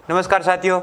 नमस्कार साथियों,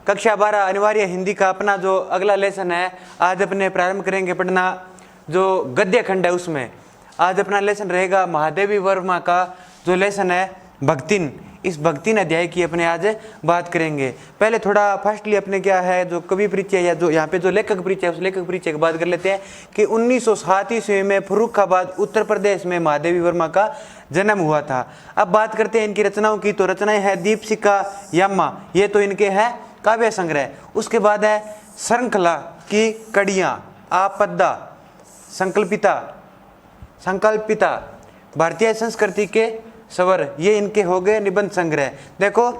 कक्षा 12 अनिवार्य हिंदी का अपना जो अगला लेसन है आज अपने प्रारंभ करेंगे पढ़ना। जो गद्य खंड है उसमें आज अपना लेसन रहेगा महादेवी वर्मा का जो लेसन है भक्तिन। इस भक्तिन अध्याय की अपने आज बात करेंगे। पहले थोड़ा फर्स्टली अपने क्या है जो कवि परिचय या जो यहाँ पे जो लेखक परिचय है उस लेखक परिचय की बात कर लेते हैं कि 1907 ईस्वी में फर्रुखाबाद उत्तर प्रदेश में महादेवी वर्मा का जन्म हुआ था। अब बात करते हैं इनकी रचनाओं की। तो रचनाएं है दीपशिखा, यम्मा, ये तो इनके है काव्य संग्रह। उसके बाद है श्रृंखला की कड़ियाँ, आपदा, संकल्पिता, भारतीय संस्कृति के स्वर, ये इनके हो गए निबंध संग्रह। देखो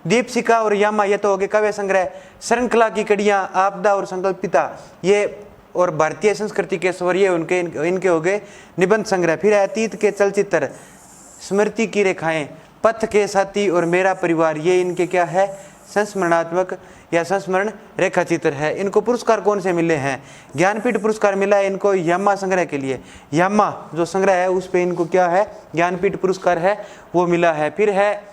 दीपशिखा और यामा ये तो हो गए काव्य संग्रह, श्रृंखला की कड़ियाँ, आपदा और संकल्पिता ये और भारतीय संस्कृति के स्वर ये इनके हो गए निबंध संग्रह। फिर है अतीत के चलचित्र, स्मृति की रेखाएं, पथ के साथी और मेरा परिवार, ये इनके क्या है संस्मरणात्मक या संस्मरण रेखा चित्र है। इनको पुरस्कार कौन से मिले हैं? ज्ञानपीठ पुरस्कार मिला है इनको यामा संग्रह के लिए। यामा जो संग्रह है उस पे इनको क्या है ज्ञानपीठ पुरस्कार है वो मिला है। फिर है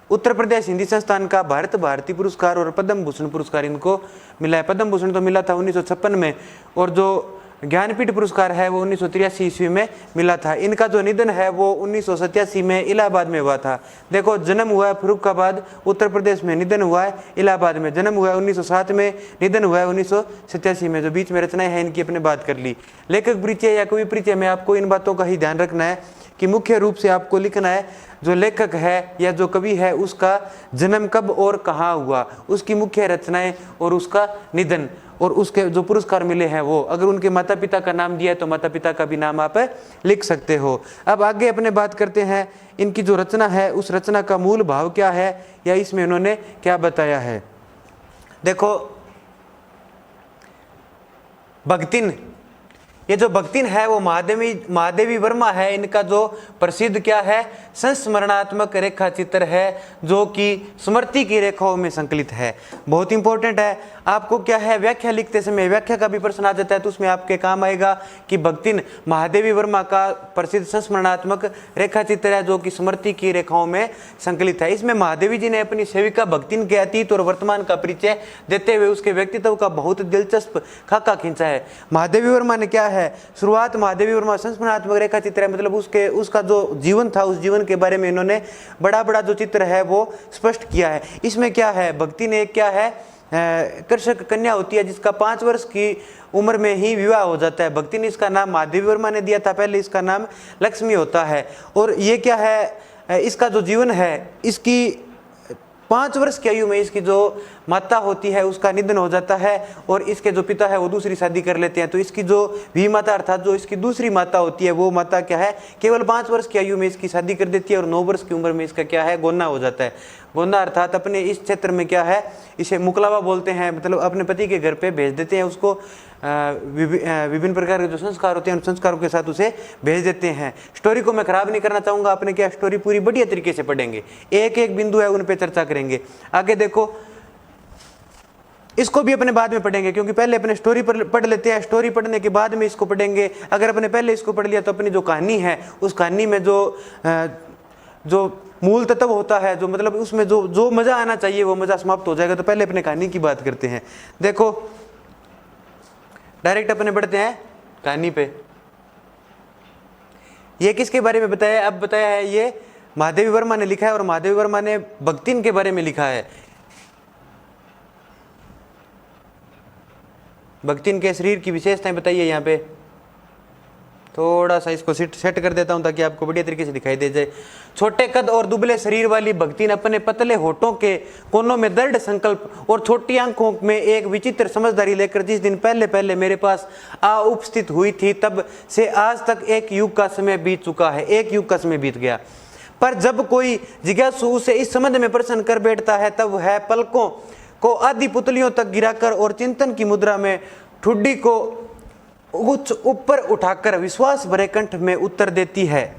उत्तर प्रदेश हिंदी संस्थान का भारत भारती पुरस्कार और पद्म भूषण पुरस्कार इनको मिला है। पद्म भूषण तो मिला था 1956 में और जो ज्ञानपीठ पुरस्कार है वो 1983 ईस्वी में मिला था। इनका जो निधन है वो 1987 में इलाहाबाद में हुआ था। देखो जन्म हुआ है फर्रुखाबाद उत्तर प्रदेश में, निधन हुआ है इलाहाबाद में। जन्म हुआ है 1907 में, निधन हुआ है 1987 में। जो बीच में रचनाएं हैं इनकी अपने बात कर ली। लेखक परिचय या कवि परिचय में आपको इन बातों का ही ध्यान रखना है कि मुख्य रूप से आपको लिखना है जो लेखक है या जो कवि है उसका जन्म कब और कहाँ हुआ, उसकी मुख्य रचनाएं और उसका निधन और उसके जो पुरस्कार मिले हैं वो। अगर उनके माता पिता का नाम दिया है तो माता पिता का भी नाम आप लिख सकते हो। अब आगे अपने बात करते हैं इनकी जो रचना है उस रचना का मूल भाव क्या है या इसमें उन्होंने क्या बताया है। देखो भक्तिन, ये जो भक्तिन है वो महादेवी वर्मा है। इनका जो प्रसिद्ध क्या है संस्मरणात्मक रेखा चित्र है जो कि स्मृति की रेखाओं में संकलित है। बहुत इंपॉर्टेंट है। आपको क्या है व्याख्या लिखते समय व्याख्या का भी प्रश्न आ जाता है तो उसमें आपके काम आएगा कि भक्तिन महादेवी वर्मा का प्रसिद्ध संस्मरणात्मक रेखा चित्र है जो कि स्मृति की रेखाओं में संकलित है। इसमें महादेवी जी ने अपनी सेविका भक्तिन के अतीत और वर्तमान का परिचय देते हुए उसके व्यक्तित्व का बहुत दिलचस्प खाका खींचा है। महादेवी वर्मा ने क्या है शुरुआत महादेवी वर्मा संस्मरणात्मक रेखा चित्र है, मतलब उसका जो जीवन था उस जीवन के बारे में इन्होंने बड़ा जो चित्र है वो स्पष्ट किया है। इसमें क्या है भक्ति ने क्या है कृषक कन्या होती है जिसका 5 वर्ष की उम्र में ही विवाह हो जाता है। भक्ति ने इसका नाम महादेवी वर्मा ने दिया था, पहले इसका नाम लक्ष्मी होता है। और ये क्या है इसका जो जीवन है इसकी 5 वर्ष की आयु में इसकी जो माता होती है उसका निधन हो जाता है और इसके जो पिता है वो दूसरी शादी कर लेते हैं। तो इसकी जो भी माता अर्थात जो इसकी दूसरी माता होती है वो माता क्या है केवल 5 वर्ष की आयु में इसकी शादी कर देती है और 9 वर्ष की उम्र में इसका क्या है गोना हो जाता है। गोना अर्थात अपने इस क्षेत्र में क्या है इसे मुकलावा बोलते हैं, मतलब अपने पति के घर पे भेज देते हैं उसको। विभिन्न प्रकार के जो संस्कार होते हैं उन संस्कारों के साथ उसे भेज देते हैं। स्टोरी को मैं खराब नहीं करना चाहूँगा, अपने क्या स्टोरी पूरी बढ़िया तरीके से पढ़ेंगे, एक एक बिंदु है उन पर चर्चा करेंगे। आगे देखो इसको भी अपने बाद में पढ़ेंगे क्योंकि पहले अपने स्टोरी पर पढ़ लेते हैं, स्टोरी पढ़ने के बाद में इसको पढ़ेंगे। अगर अपने पहले इसको पढ़ लिया तो अपनी जो कहानी है उस कहानी में जो मूल तत्व होता है जो मतलब उसमें जो मजा आना चाहिए वो मजा समाप्त हो जाएगा। तो पहले अपने कहानी की बात करते हैं। देखो डायरेक्ट अपने बढ़ते हैं कहानी पे। ये किसके बारे में बताया? अब बताया है ये महादेवी वर्मा ने लिखा है और महादेवी वर्मा ने भक्तिन के बारे में लिखा है। भक्तिन के शरीर की विशेषताएं बताइए। यहाँ पे थोड़ा सा इसको सेट कर देता हूं ताकि आपको बढ़िया तरीके से दिखाई दे जाए। छोटे कद और दुबले शरीर वाली भक्तिन अपने पतले होठों के कोनों में दृढ़ संकल्प और छोटी आंखों में एक विचित्र समझदारी लेकर जिस दिन पहले मेरे पास उपस्थित हुई थी तब से आज तक एक युग का समय बीत चुका है। एक युग का समय बीत गया। पर जब कोई जिज्ञासु उसे इस संबंध में प्रश्न कर बैठता है तब है पलकों को आधी पुतलियों तक गिराकर और चिंतन की मुद्रा में ठुड्डी को कुछ ऊपर उठाकर विश्वास भरे कंठ में उत्तर देती है,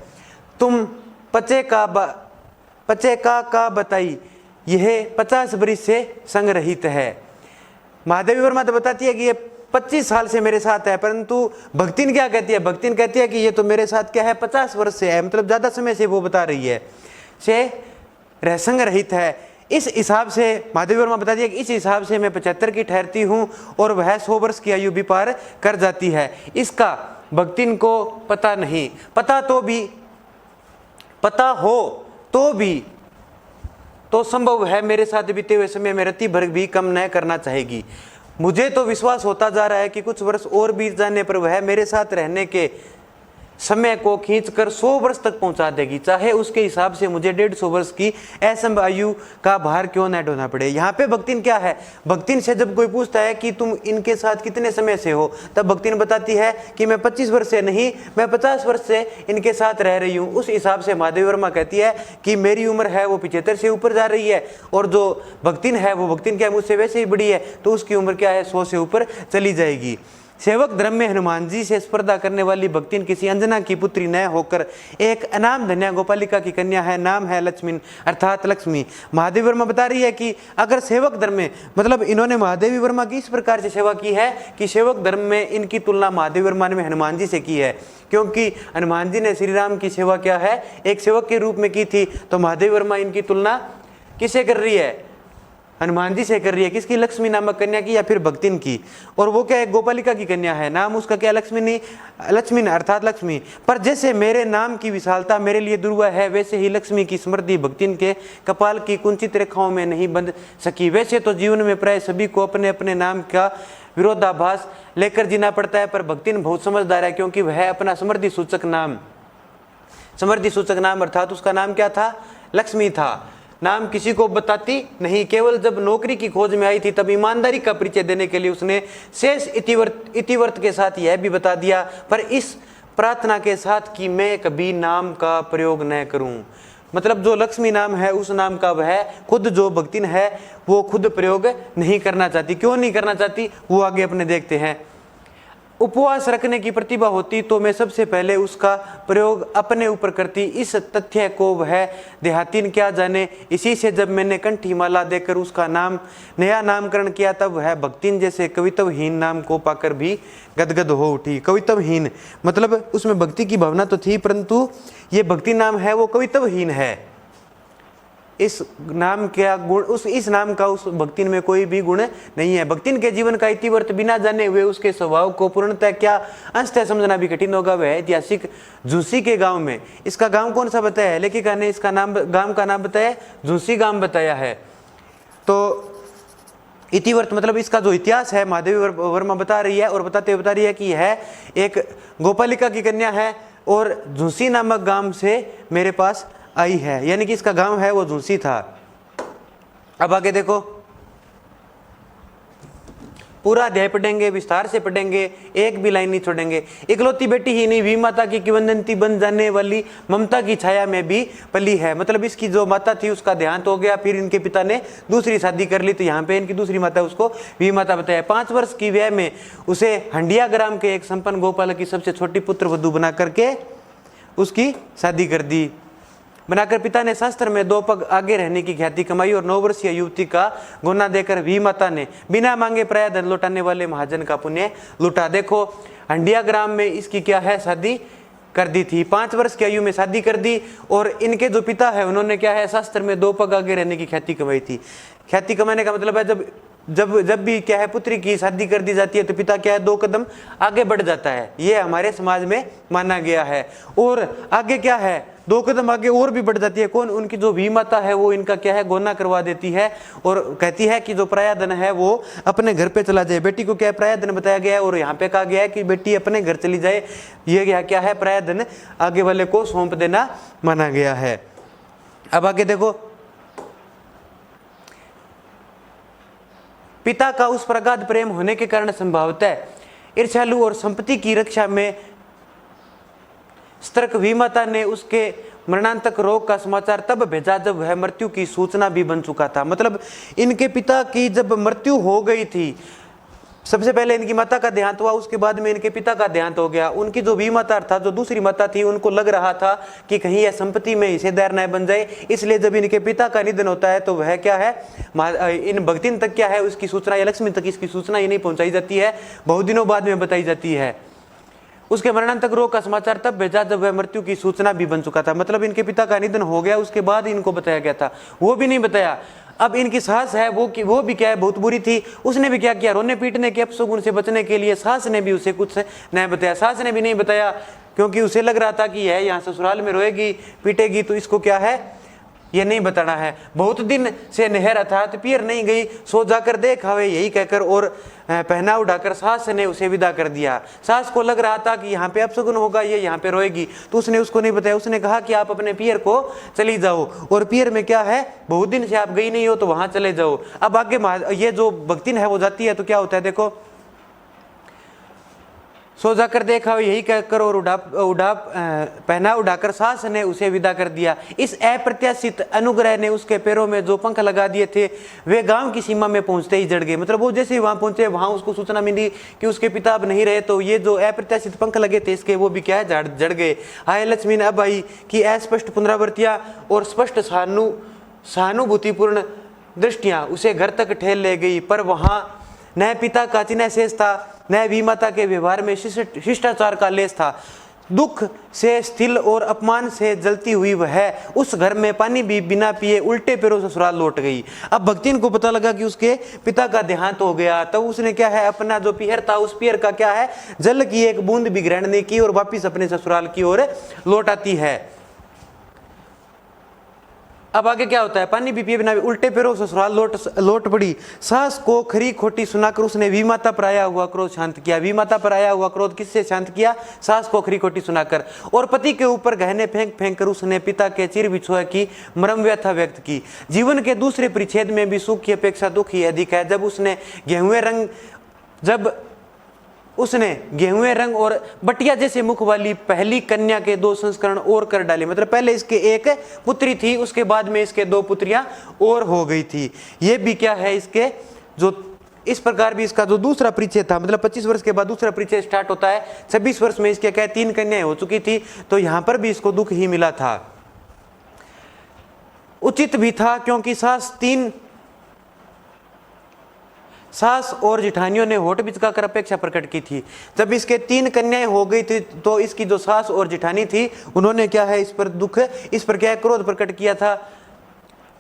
तुम पचे का बताई यह 50 बरिस से संग रहित है। महादेवी वर्मा तो बताती है कि ये 25 साल से मेरे साथ है, परंतु भक्तिन क्या कहती है? भक्तिन कहती है कि ये तो मेरे साथ क्या है 50 वर्ष से है, मतलब ज्यादा समय से वो बता रही है से संग रहित है। इस हिसाब से महादेवी वर्मा बता दिया कि इस हिसाब से मैं 75 की ठहरती हूँ और वह 100 वर्ष की आयु भी पार कर जाती है। इसका भक्तिन को पता नहीं, पता हो तो भी तो संभव है मेरे साथ बीते हुए समय में रति भर भी कम न करना चाहेगी। मुझे तो विश्वास होता जा रहा है कि कुछ वर्ष और बीत जाने पर वह मेरे साथ रहने के समय को खींचकर 100 वर्ष तक पहुंचा देगी, चाहे उसके हिसाब से मुझे 150 वर्ष की असंभव आयु का भार क्यों न ढोना पड़े। यहाँ पे भक्तिन क्या है, भक्तिन से जब कोई पूछता है कि तुम इनके साथ कितने समय से हो, तब भक्तिन बताती है कि मैं 25 वर्ष से नहीं, मैं 50 वर्ष से इनके साथ रह रही हूँ। उस हिसाब से महादेवी वर्मा कहती है कि मेरी उम्र है वो 75 से ऊपर जा रही है, और जो भक्तिन है वो भक्तिन क्या है मुझसे वैसे ही बड़ी है, तो उसकी उम्र क्या है 100 से ऊपर चली जाएगी। सेवक धर्म में हनुमान जी से स्पर्धा करने वाली भक्तिन किसी अंजना की पुत्री न होकर एक अनाम धन्या गोपालिका की कन्या है, नाम है लक्ष्मी अर्थात लक्ष्मी। महादेवी वर्मा बता रही है कि अगर सेवक धर्म में, मतलब इन्होंने महादेवी वर्मा की इस प्रकार से सेवा की है कि सेवक धर्म में इनकी तुलना महादेवी वर्मा ने हनुमान जी से की है, क्योंकि हनुमान जी ने श्री राम की सेवा क्या है एक सेवक के रूप में की थी, तो महादेवी वर्मा इनकी तुलना किससे कर रही है, हनुमान जी से कर रही है। किसकी, लक्ष्मी नामक कन्या की या फिर भक्तिन की। और वो क्या है, गोपालिका की कन्या है, नाम उसका क्या, लक्ष्मी अर्थात लक्ष्मी। पर जैसे मेरे नाम की विशालता मेरे लिए दुर्वा है, वैसे ही लक्ष्मी की समृद्धि भक्तिन के कपाल की कुंचित रेखाओं में नहीं बंध सकी। वैसे तो जीवन में प्राय सभी को अपने अपने नाम का विरोधाभास लेकर जीना पड़ता है, पर भक्तिन बहुत समझदार है, क्योंकि वह अपना समृद्धि सूचक नाम अर्थात उसका नाम क्या था, लक्ष्मी था, नाम किसी को बताती नहीं। केवल जब नौकरी की खोज में आई थी तब ईमानदारी का परिचय देने के लिए उसने शेष इतिवर्त के साथ यह भी बता दिया, पर इस प्रार्थना के साथ कि मैं कभी नाम का प्रयोग न करूं। मतलब जो लक्ष्मी नाम है उस नाम का वह खुद जो भक्तिन है वो खुद प्रयोग नहीं करना चाहती। क्यों नहीं करना चाहती, वो आगे अपने देखते हैं। उपवास रखने की प्रतिभा होती तो मैं सबसे पहले उसका प्रयोग अपने ऊपर करती, इस तथ्य को वह देहातीन क्या जाने। इसी से जब मैंने कंठी माला देकर उसका नया नामकरण किया, तब वह भक्तिन जैसे कवित्वहीन नाम को पाकर भी गदगद हो उठी। कवित्वहीन मतलब उसमें भक्ति की भावना तो थी, परंतु ये भक्ति नाम है वो कवित्वहीन है। इस नाम का गुण, इस नाम का उस भक्तिन में कोई भी गुण नहीं है। भक्तिन के जीवन का इतिवृत्त बिना जाने हुए उसके स्वभाव को पूर्णतः क्या अंशतः समझना भी कठिन होगा। वह ऐतिहासिक झूसी के गांव में, इसका गांव कौन सा बताया है, लेखिका ने इसका नाम, गांव का नाम बताया, झूसी गांव बताया है। तो इतिवृत्त मतलब इसका जो इतिहास है महादेवी वर्मा बता रही है, और बता रही है कि यह एक गोपालिका की कन्या है और झूसी नामक गांव से मेरे पास आई है, यानी कि इसका गांव है वो झूसी था। अब आगे देखो, पूरा अध्याय पढ़ेंगे, विस्तार से पढ़ेंगे, एक भी लाइन नहीं छोड़ेंगे। इकलौती बेटी ही नहीं, वी माता की किंवदंती बन जाने वाली ममता की छाया में भी पली है। मतलब इसकी जो माता थी उसका देहांत हो गया, फिर इनके पिता ने दूसरी शादी कर ली, तो यहाँ पे इनकी दूसरी माता उसको वी माता बताया। 5 वर्ष की वय में उसे हंडिया ग्राम के एक संपन्न गोपालक की सबसे छोटी पुत्र वधू बना करके उसकी शादी कर दी। बनाकर पिता ने शास्त्र में 2 पग आगे रहने की ख्याति कमाई, और 9 वर्षीय युवती का गुना देकर वी माता ने बिना मांगे प्राय धन लौटाने वाले महाजन का पुण्य लुटा। देखो हंडिया ग्राम में इसकी क्या है, शादी कर दी थी, 5 वर्ष की आयु में शादी कर दी। और इनके जो पिता है उन्होंने क्या है, शास्त्र में 2 पग आगे रहने की ख्याति कमाई थी। ख्याति कमाने का मतलब है जब भी क्या है पुत्री की शादी कर दी जाती है तो पिता क्या है 2 कदम आगे बढ़ जाता है, ये हमारे समाज में माना गया है। और आगे क्या है, 2 कदम आगे और भी बढ़ जाती है। कौन, उनकी जो वी माता है वो इनका क्या है, गोना करवा देती है, और कहती है कि जो पराया धन है वो अपने घर पे चला जाए। बेटी को क्या है, पराया धन बताया गया है, और यहाँ पे कहा गया है कि बेटी अपने घर चली जाए। ये क्या है, पराया धन आगे वाले को सौंप देना माना गया है। अब आगे देखो, पिता का उस प्रगाढ़ प्रेम होने के कारण संभवतः ईर्ष्यालु और संपत्ति की रक्षा में सतर्क वी माता ने उसके मरणांतक रोग का समाचार तब भेजा जब वह मृत्यु की सूचना भी बन चुका था। मतलब इनके पिता की जब मृत्यु हो गई थी, सबसे पहले इनकी माता का देहांत हुआ, उसके बाद में इनके पिता का देहांत हो गया। उनकी जो वी माता था, जो दूसरी माता थी, उनको लग रहा था कि कहीं यह संपत्ति में हिस्सेदार न बन जाए, इसलिए जब इनके पिता का निधन होता है तो वह क्या है, इन भक्तिन तक क्या है उसकी सूचना, या लक्ष्मी तक इसकी सूचना ही नहीं पहुंचाई जाती है, बहुत दिनों बाद में बताई जाती है। उसके मरणांतक रोग का समाचार तब भेजा जब वह मृत्यु की सूचना भी बन चुका था। मतलब इनके पिता का निधन हो गया, उसके बाद इनको बताया गया था, वो भी नहीं बताया। अब इनकी सास है वो भी क्या है, बहुत बुरी थी। उसने भी क्या किया, रोने पीटने के अपशगुन से बचने के लिए सास ने भी उसे कुछ नहीं बताया। सास ने भी नहीं बताया क्योंकि उसे लग रहा था कि यह यहाँ ससुराल में रोएगी पीटेगी तो इसको क्या है, ये नहीं बताना है। बहुत दिन से नहर अर्थात पियर नहीं गई, सो जाकर देख आवे, यही कहकर और पहना उठाकर सास ने उसे विदा कर दिया। सास को लग रहा था कि यहाँ पे अपशगुन होगा, ये यहाँ पे रोएगी, तो उसने उसको नहीं बताया। उसने कहा कि आप अपने पियर को चली जाओ, और पियर में क्या है, बहुत दिन से आप गई नहीं हो तो वहां चले जाओ। अब आगे ये जो भक्तिन है वो जाती है तो क्या होता है, देखो, सो जाकर देखा यही कहकर और पहना उड़ाकर सास ने उसे विदा कर दिया। इस अप्रत्याशित अनुग्रह ने उसके पैरों में जो पंख लगा दिए थे वे गांव की सीमा में पहुंचते ही जड़ गए। मतलब वो जैसे ही वहां पहुंचे, वहां उसको सूचना मिली कि उसके पिता अब नहीं रहे, तो ये जो अप्रत्याशित पंख लगे थे इसके, वो भी क्या है, जड़ गए। हाय लक्ष्मी अब आई कि अस्पष्ट पुनरावृत्तियां और स्पष्ट सहानुभूतिपूर्ण दृष्टियां उसे घर तक ठेल ले गई, पर वहां न पिता का चिन्ह शेष था, न भी माता के व्यवहार में शिष्टाचार का लेस था। दुख से स्थिल और अपमान से जलती हुई वह उस घर में पानी भी बिना पिए उल्टे पैरों ससुराल लौट गई। अब भक्तिन को पता लगा कि उसके पिता का देहांत हो गया, तब उसने क्या है, अपना जो पियर था उस पियर का क्या है, जल की एक बूंद भी ग्रहण नहीं की और वापिस अपने ससुराल की ओर लौट आती है। अब आगे क्या होता है, पानी भी पिए बिना उल्टे पैरों ससुराल लौट पड़ी। सास को खरी खोटी सुनाकर उसने विमाता पर आया हुआ क्रोध शांत किया। विमाता पर आया हुआ क्रोध किससे शांत किया, सास को खरी खोटी सुनाकर। और पति के ऊपर गहने फेंक फेंक कर उसने पिता के चिर बिछोए की मरम व्यथा व्यक्त की। जीवन के दूसरे परिच्छेद में भी सुख की अपेक्षा दुख ही अधिक है। जब उसने गेहुए रंग और बटिया जैसे मुख वाली पहली कन्या के 2 संस्करण और कर डाले। मतलब पहले इसके एक पुत्री थी, उसके बाद में इसके 2 पुत्रियां और हो गई थी। ये भी क्या है, इसके जो इस प्रकार भी इसका जो दूसरा परिचय था, मतलब 25 वर्ष के बाद दूसरा परिचय स्टार्ट होता है। 26 वर्ष में इसके क्या 3 कन्याएं हो चुकी थी, तो यहां पर भी इसको दुख ही मिला था। उचित भी था क्योंकि सास और जिठानियों ने होठ बिचकाकर अपेक्षा प्रकट की थी। जब इसके 3 कन्याएं हो गई थी तो इसकी जो सास और जिठानी थी उन्होंने क्या है, इस पर क्या है, क्रोध प्रकट किया था।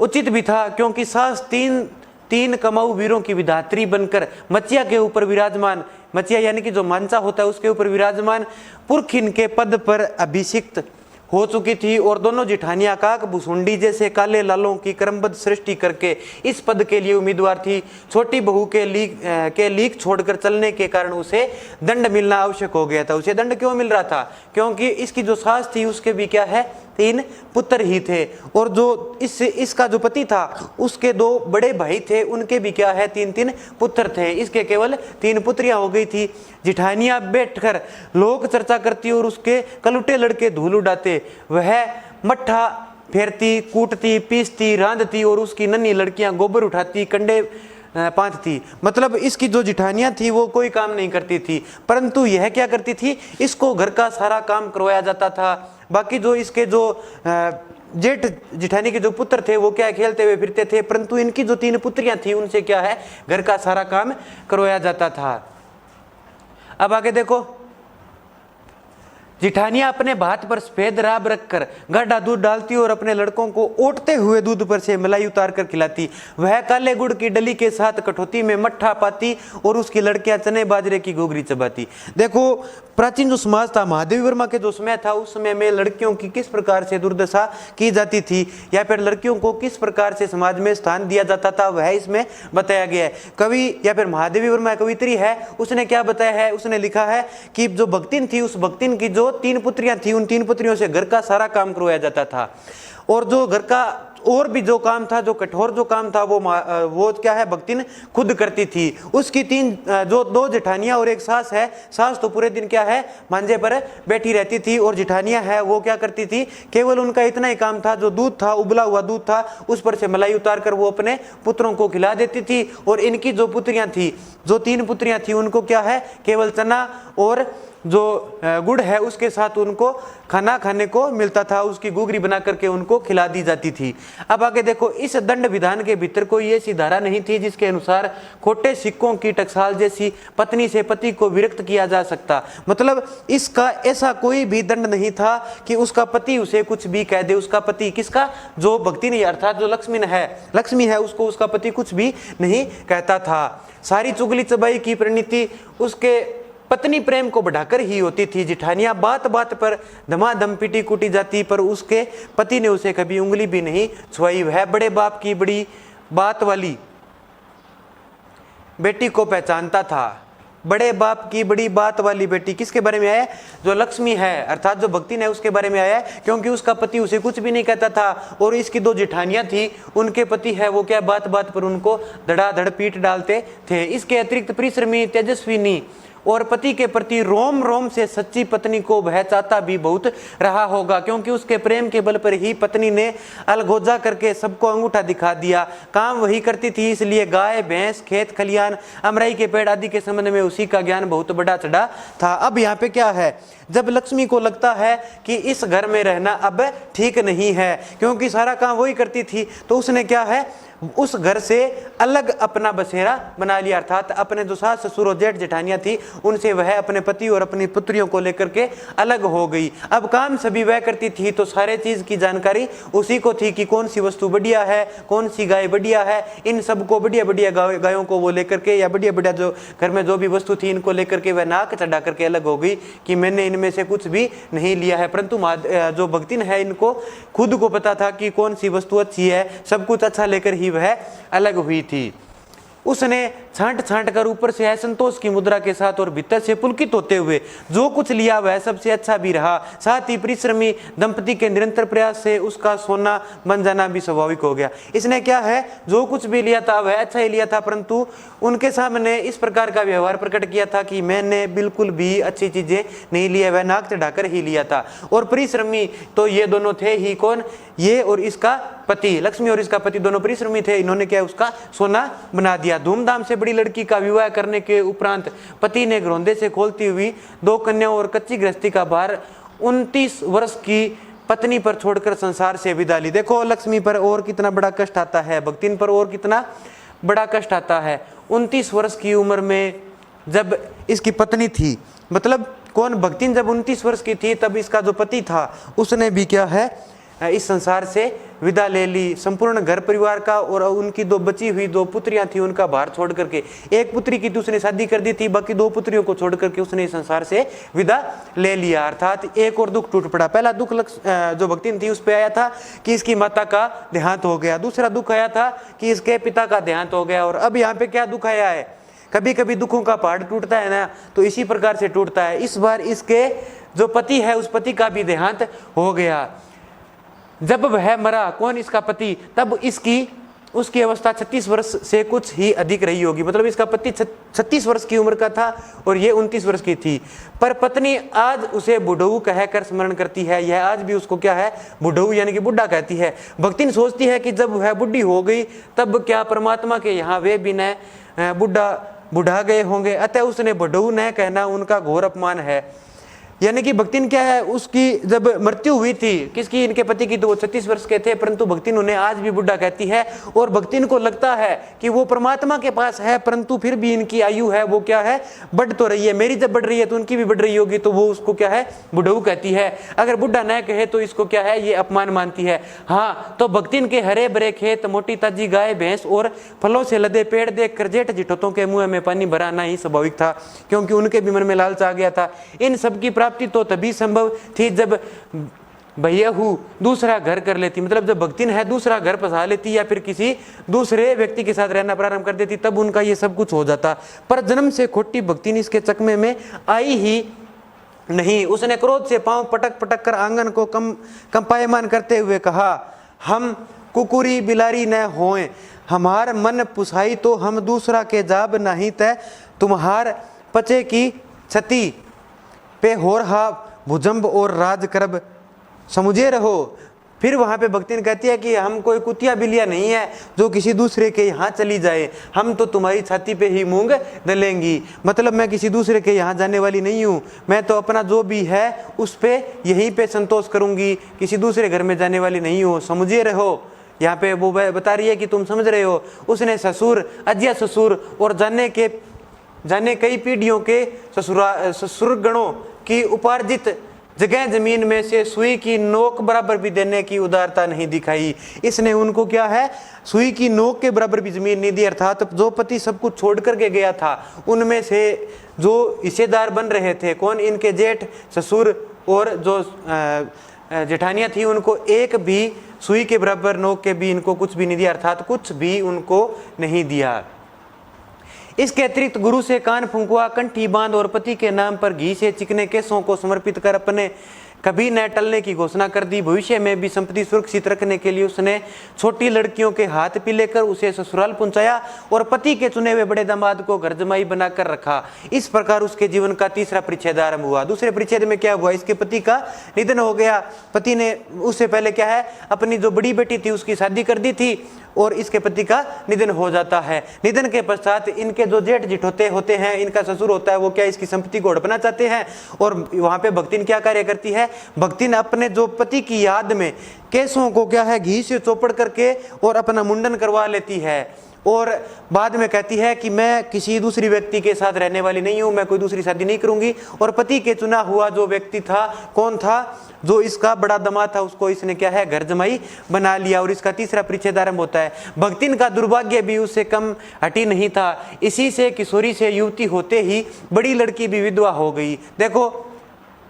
उचित भी था क्योंकि सास तीन कमाऊ वीरों की विधात्री बनकर मचिया के ऊपर विराजमान, मचिया यानी कि जो मांचा होता है उसके ऊपर विराजमान पुरखिन के पद पर अभिषिक्त हो चुकी थी। और दोनों जिठानियां काक भुसुंडी जैसे काले लालों की क्रमबद्ध सृष्टि करके इस पद के लिए उम्मीदवार थी। छोटी बहू के लीक छोड़कर चलने के कारण उसे दंड मिलना आवश्यक हो गया था। उसे दंड क्यों मिल रहा था, क्योंकि इसकी जो सास थी उसके भी क्या है, 3 पुत्र ही थे। और जो इसका जो पति था उसके 2 बड़े भाई थे, उनके भी क्या है, 3 पुत्र थे। इसके केवल 3 पुत्रियां हो गई थी। जिठानियां बैठकर लोक चर्चा करती और उसके कलुटे लड़के धूल उड़ाते। वह मट्ठा फेरती, कूटती, पीसती, रांधती और उसकी नन्ही लड़कियां गोबर उठाती, कंडे पांथती। मतलब इसकी जो जिठानियां थी वो कोई काम नहीं करती थी, परंतु यह क्या करती थी, इसको घर का सारा काम करवाया जाता था। बाकी जो इसके जो जेठ जिठानी के जो पुत्र थे वो क्या खेलते हुए फिरते थे, परंतु इनकी जो 3 पुत्रियां थी उनसे क्या है, घर का सारा काम करवाया जाता था। अब आगे देखो, जिठानियां अपने भात पर सफेद राब रखकर गाढ़ा दूध डालती और अपने लड़कों को ओटते हुए दूध पर से मलाई उतार कर खिलाती। वह काले गुड़ की डली के साथ कठौती में मट्ठा पाती और उसकी लड़कियां चने बाजरे की घुघरी चबाती। देखो, प्राचीन जो समाज था, महादेवी वर्मा के जो समय था, उस समय में लड़कियों की किस प्रकार से दुर्दशा की जाती थी या फिर लड़कियों को किस प्रकार से समाज में स्थान दिया जाता था, वह इसमें बताया गया है। कवि या फिर महादेवी वर्मा कवित्री है, उसने क्या बताया है, उसने लिखा है कि जो भक्तिन थी, उस भक्तिन की जो 3 पुत्रियां थी, उन 3 पुत्रियों से घर का सारा काम करवाया जाता था। और जो घर का और भी जो काम था, जो कठोर जो काम था, वो क्या है, भक्तिन खुद करती थी। उसकी 2 जेठानियां और एक सास है। सास तो पूरे दिन क्या है, मांझे पर बैठी रहती थी, और जेठानियां है वो क्या करती थी, केवल उनका इतना ही काम था, जो दूध था, उबला हुआ दूध था, उस पर से मलाई उतार कर वो अपने पुत्रों को खिला देती थी। और इनकी जो पुत्रियां थी, जो 3 पुत्रियां थी, उनको क्या है, केवल चना और जो गुड़ है उसके साथ उनको खाना खाने को मिलता था, उसकी गुगरी बना करके उनको खिला दी जाती थी। अब आगे देखो, इस दंड विधान के भीतर कोई ऐसी धारा नहीं थी जिसके अनुसार खोटे सिक्कों की टकसाल जैसी पत्नी से पति को विरक्त किया जा सकता। मतलब इसका ऐसा कोई भी दंड नहीं था कि उसका पति उसे कुछ भी कह दे। उसका पति, किसका? जो भक्ति नहीं, अर्थात जो लक्ष्मी है उसको उसका पति कुछ भी नहीं कहता था। सारी चुगली चबाई की परिणति उसके पत्नी प्रेम को बढ़ाकर ही होती थी। जिठानियां बात बात पर धमाधम पिटी कुटी जाती, पर उसके पति ने उसे कभी उंगली भी नहीं छुआई। वह बड़े बाप की बड़ी बात वाली बेटी को पहचानता था। बड़े बाप की बड़ी बात वाली बेटी किसके बारे में आया? जो लक्ष्मी है अर्थात जो भक्तिन है उसके बारे में आया है, क्योंकि उसका पति उसे कुछ भी नहीं कहता था। और इसकी दो जिठानियां थी, उनके पति है वो क्या बात बात पर उनको धड़ाधड़ पीट डालते थे। इसके अतिरिक्त परिश्रमी, तेजस्विनी और पति के प्रति रोम रोम से सच्ची पत्नी को वह चाहता भी बहुत रहा होगा, क्योंकि उसके प्रेम के बल पर ही पत्नी ने अलगोजा करके सबको अंगूठा दिखा दिया। काम वही करती थी, इसलिए गाय भैंस, खेत खलियान, अमराई के पेड़ आदि के संबंध में उसी का ज्ञान बहुत बड़ा चढ़ा था। अब यहाँ पे क्या है, जब लक्ष्मी को लगता है कि इस घर में रहना अब ठीक नहीं है, क्योंकि सारा काम वही करती थी, तो उसने क्या है, उस घर से अलग अपना बसेरा बना लिया। अर्थात अपने जो सास ससुर और जेठ जेठानियां थी उनसे वह अपने पति और अपनी पुत्रियों को लेकर के अलग हो गई। अब काम सभी वह करती थी, तो सारे चीज की जानकारी उसी को थी कि कौन सी वस्तु बढ़िया है, कौन सी गाय बढ़िया है। इन सबको बढ़िया बढ़िया गायों को वो लेकर के, या बढ़िया बढ़िया जो घर में जो भी वस्तु थी इनको लेकर के वह नाक चढ़ा करके अलग हो गई कि मैंने इनमें से कुछ भी नहीं लिया है। परंतु जो भक्तिन है इनको खुद को पता था कि कौन सी वस्तु अच्छी है, सब कुछ अच्छा लेकर ही वह अलग हुई थी। उसने छांट छांट कर ऊपर से असंतोष की मुद्रा के साथ और भीतर से पुलकित होते हुए जो कुछ लिया वह सबसे अच्छा भी रहा। साथ ही परिश्रमी दंपति के निरंतर प्रयास से उसका सोना बन जाना भी स्वाभाविक हो गया। इसने क्या है, जो कुछ भी लिया था वह अच्छा ही लिया था, परंतु उनके सामने इस प्रकार का व्यवहार प्रकट किया था कि मैंने बिल्कुल भी अच्छी चीजें नहीं ली है, वह नाक चढ़ाकर ही लिया था। और परिश्रमी तो ये दोनों थे ही, कौन? ये और इसका पति, लक्ष्मी और इसका पति दोनों परिश्रमी थे। इन्होंने क्या, उसका सोना बना दिया। धूमधाम से बड़ी लड़की का विवाह करने के उपरांत पति ने घरौंदे से खोलती हुई 2 कन्याओं और कच्ची गृहस्थी का भार 29 वर्ष की पत्नी पर छोड़कर संसार से विदा ली। देखो लक्ष्मी पर और कितना बड़ा कष्ट आता है, भक्तिन पर और कितना बड़ा कष्ट आता है। 29 वर्ष की उम्र में जब इसकी पत्नी थी, मतलब कौन? भक्तिन जब 29 वर्ष की थी तब इसका जो पति था उसने भी क्या है, इस संसार से विदा ले ली। संपूर्ण घर परिवार का और उनकी 2 बची हुई 2 पुत्रियां थी उनका भार छोड़ करके, एक पुत्री की तो उसने शादी कर दी थी, बाकी 2 पुत्रियों को छोड़ करके उसने इस संसार से विदा ले लिया। अर्थात एक और दुख टूट पड़ा। पहला दुख जो भक्तिन थी उस पे आया था कि इसकी माता का देहांत हो गया, दूसरा दुख आया था कि इसके पिता का देहांत हो गया, और अब यहाँ पे क्या दुख आया है? कभी कभी दुखों का पहाड़ टूटता है ना, तो इसी प्रकार से टूटता है। इस बार इसके जो पति है उस पति का भी देहांत हो गया। जब वह मरा, कौन? इसका पति, तब उसकी अवस्था 36 वर्ष से कुछ ही अधिक रही होगी। मतलब इसका पति 36 वर्ष की उम्र का था और ये 29 वर्ष की थी। पर पत्नी आज उसे बुढ़ऊ कहकर स्मरण करती है। यह आज भी उसको क्या है, बुढ़ऊ यानी कि बुढ़ा कहती है। भक्तिन सोचती है कि जब वह बुढ़ी हो गई तब क्या परमात्मा के यहाँ वे भी न बुढ़ा गए होंगे, अतः उसने बुढ़ऊ न कहना उनका घोर अपमान है। यानी कि भक्तिन क्या है, उसकी जब मृत्यु हुई थी किसकी, इनके पति की, तो वो 36 वर्ष के थे, परंतु भक्तिन उन्हें आज भी बुढ़ा कहती है। और भक्तिन को लगता है कि वो परमात्मा के पास है, परंतु फिर भी इनकी आयु है वो क्या है, बढ़ तो रही है। मेरी जब बढ़ रही है तो उनकी भी बढ़ रही होगी, तो वो उसको क्या है, बुढ़ऊ कहती है। अगर बुढ़ा न कहे तो इसको क्या है, ये अपमान मानती है। हाँ, तो भक्तिन के हरे भरे खेत, मोटी ताजी गाय भैंस और फलों से लदे पेड़ देख कर जेठ जिठोतों के मुंह में पानी भराना ही स्वाभाविक था, क्योंकि उनके भी मन में लालच आ गया था। इन सब की प्राप्ति तो तभी संभव थी जब भैयाहू दूसरा घर कर लेती, मतलब जब भक्तिन है दूसरा घर बसा लेती या फिर किसी दूसरे व्यक्ति के साथ रहना प्रारंभ कर देती, तब उनका ये सब कुछ हो जाता। पर जन्म से खोटी भक्तिन इसके चकमे में आई ही नहीं। उसने क्रोध से पांव पटक पटक कर आंगन को कंपायमान करते हुए कहा, हम कुकुरी बिलारी न होएं, हमार मन पुसाई तो हम दूसरा के जाब नहीं तय, तुम्हार पचे की छती पे हो रहा भुजंब और राज करब, समुझे रहो। फिर वहाँ पे भक्तिन कहती है कि हम कोई कुतिया बिल्लियाँ नहीं है जो किसी दूसरे के यहाँ चली जाए, हम तो तुम्हारी छाती पे ही मूंग दलेंगी। मतलब मैं किसी दूसरे के यहाँ जाने वाली नहीं हूँ, मैं तो अपना जो भी है उस पे यहीं पे संतोष करूँगी, किसी दूसरे घर में जाने वाली नहीं हूँ, समझिए रहो। यहाँ पे वो बता रही है कि तुम समझ रहे हो। उसने ससुर, अज्ञा ससुर और जाने कई पीढ़ियों के ससुर गणों की उपार्जित जगह जमीन में से सुई की नोक बराबर भी देने की उदारता नहीं दिखाई। इसने उनको क्या है, सुई की नोक के बराबर भी जमीन नहीं दी। अर्थात जो पति सब कुछ छोड़ करके गया था उनमें से जो हिस्सेदार बन रहे थे, कौन, इनके जेठ ससुर और जो जेठानियां थी, उनको एक भी सुई के बराबर नोक के भी इनको कुछ भी नहीं दिया, अर्थात कुछ भी उनको नहीं दिया। इसके अतिरिक्त गुरु से कान फुंकवा, कंठी बांध और पति के नाम पर घी से चिकने केसों को समर्पित कर अपने कभी न टलने की घोषणा कर दी। भविष्य में भी संपत्ति सुरक्षित रखने के लिए उसने छोटी लड़कियों के हाथ पीले कर उसे ससुराल पहुंचाया और पति के चुने हुए बड़े दामाद को घर जमाई बनाकर रखा। इस प्रकार उसके जीवन का तीसरा परिच्छेद आरंभ हुआ। दूसरे परिच्छेद में क्या हुआ, इसके पति का निधन हो गया। पति ने उससे पहले क्या है, अपनी जो बड़ी बेटी थी उसकी शादी कर दी थी और इसके पति का निधन हो जाता है। निधन के पश्चात इनके जो जेठ जिठोते होते हैं, इनका ससुर होता है, वो क्या इसकी संपत्ति को हड़पना चाहते हैं। और वहां पे भक्तिन क्या कार्य करती है, भक्तिन अपने जो पति की याद में केसों को क्या है, घी से चौपड़ करके और अपना मुंडन करवा लेती है। और बाद में कहती है कि मैं किसी दूसरी व्यक्ति के साथ रहने वाली नहीं हूं, मैं कोई दूसरी शादी नहीं करूंगी। और पति के चुना हुआ जो व्यक्ति था, कौन था, जो इसका बड़ा दामाद था, उसको इसने क्या है, घर जमाई बना लिया। और इसका तीसरा परिच्छेद आरंभ होता है। भक्तिन का दुर्भाग्य भी उससे कम हटी नहीं था। इसी से किशोरी से युवती होते ही बड़ी लड़की भी विधवा हो गई। देखो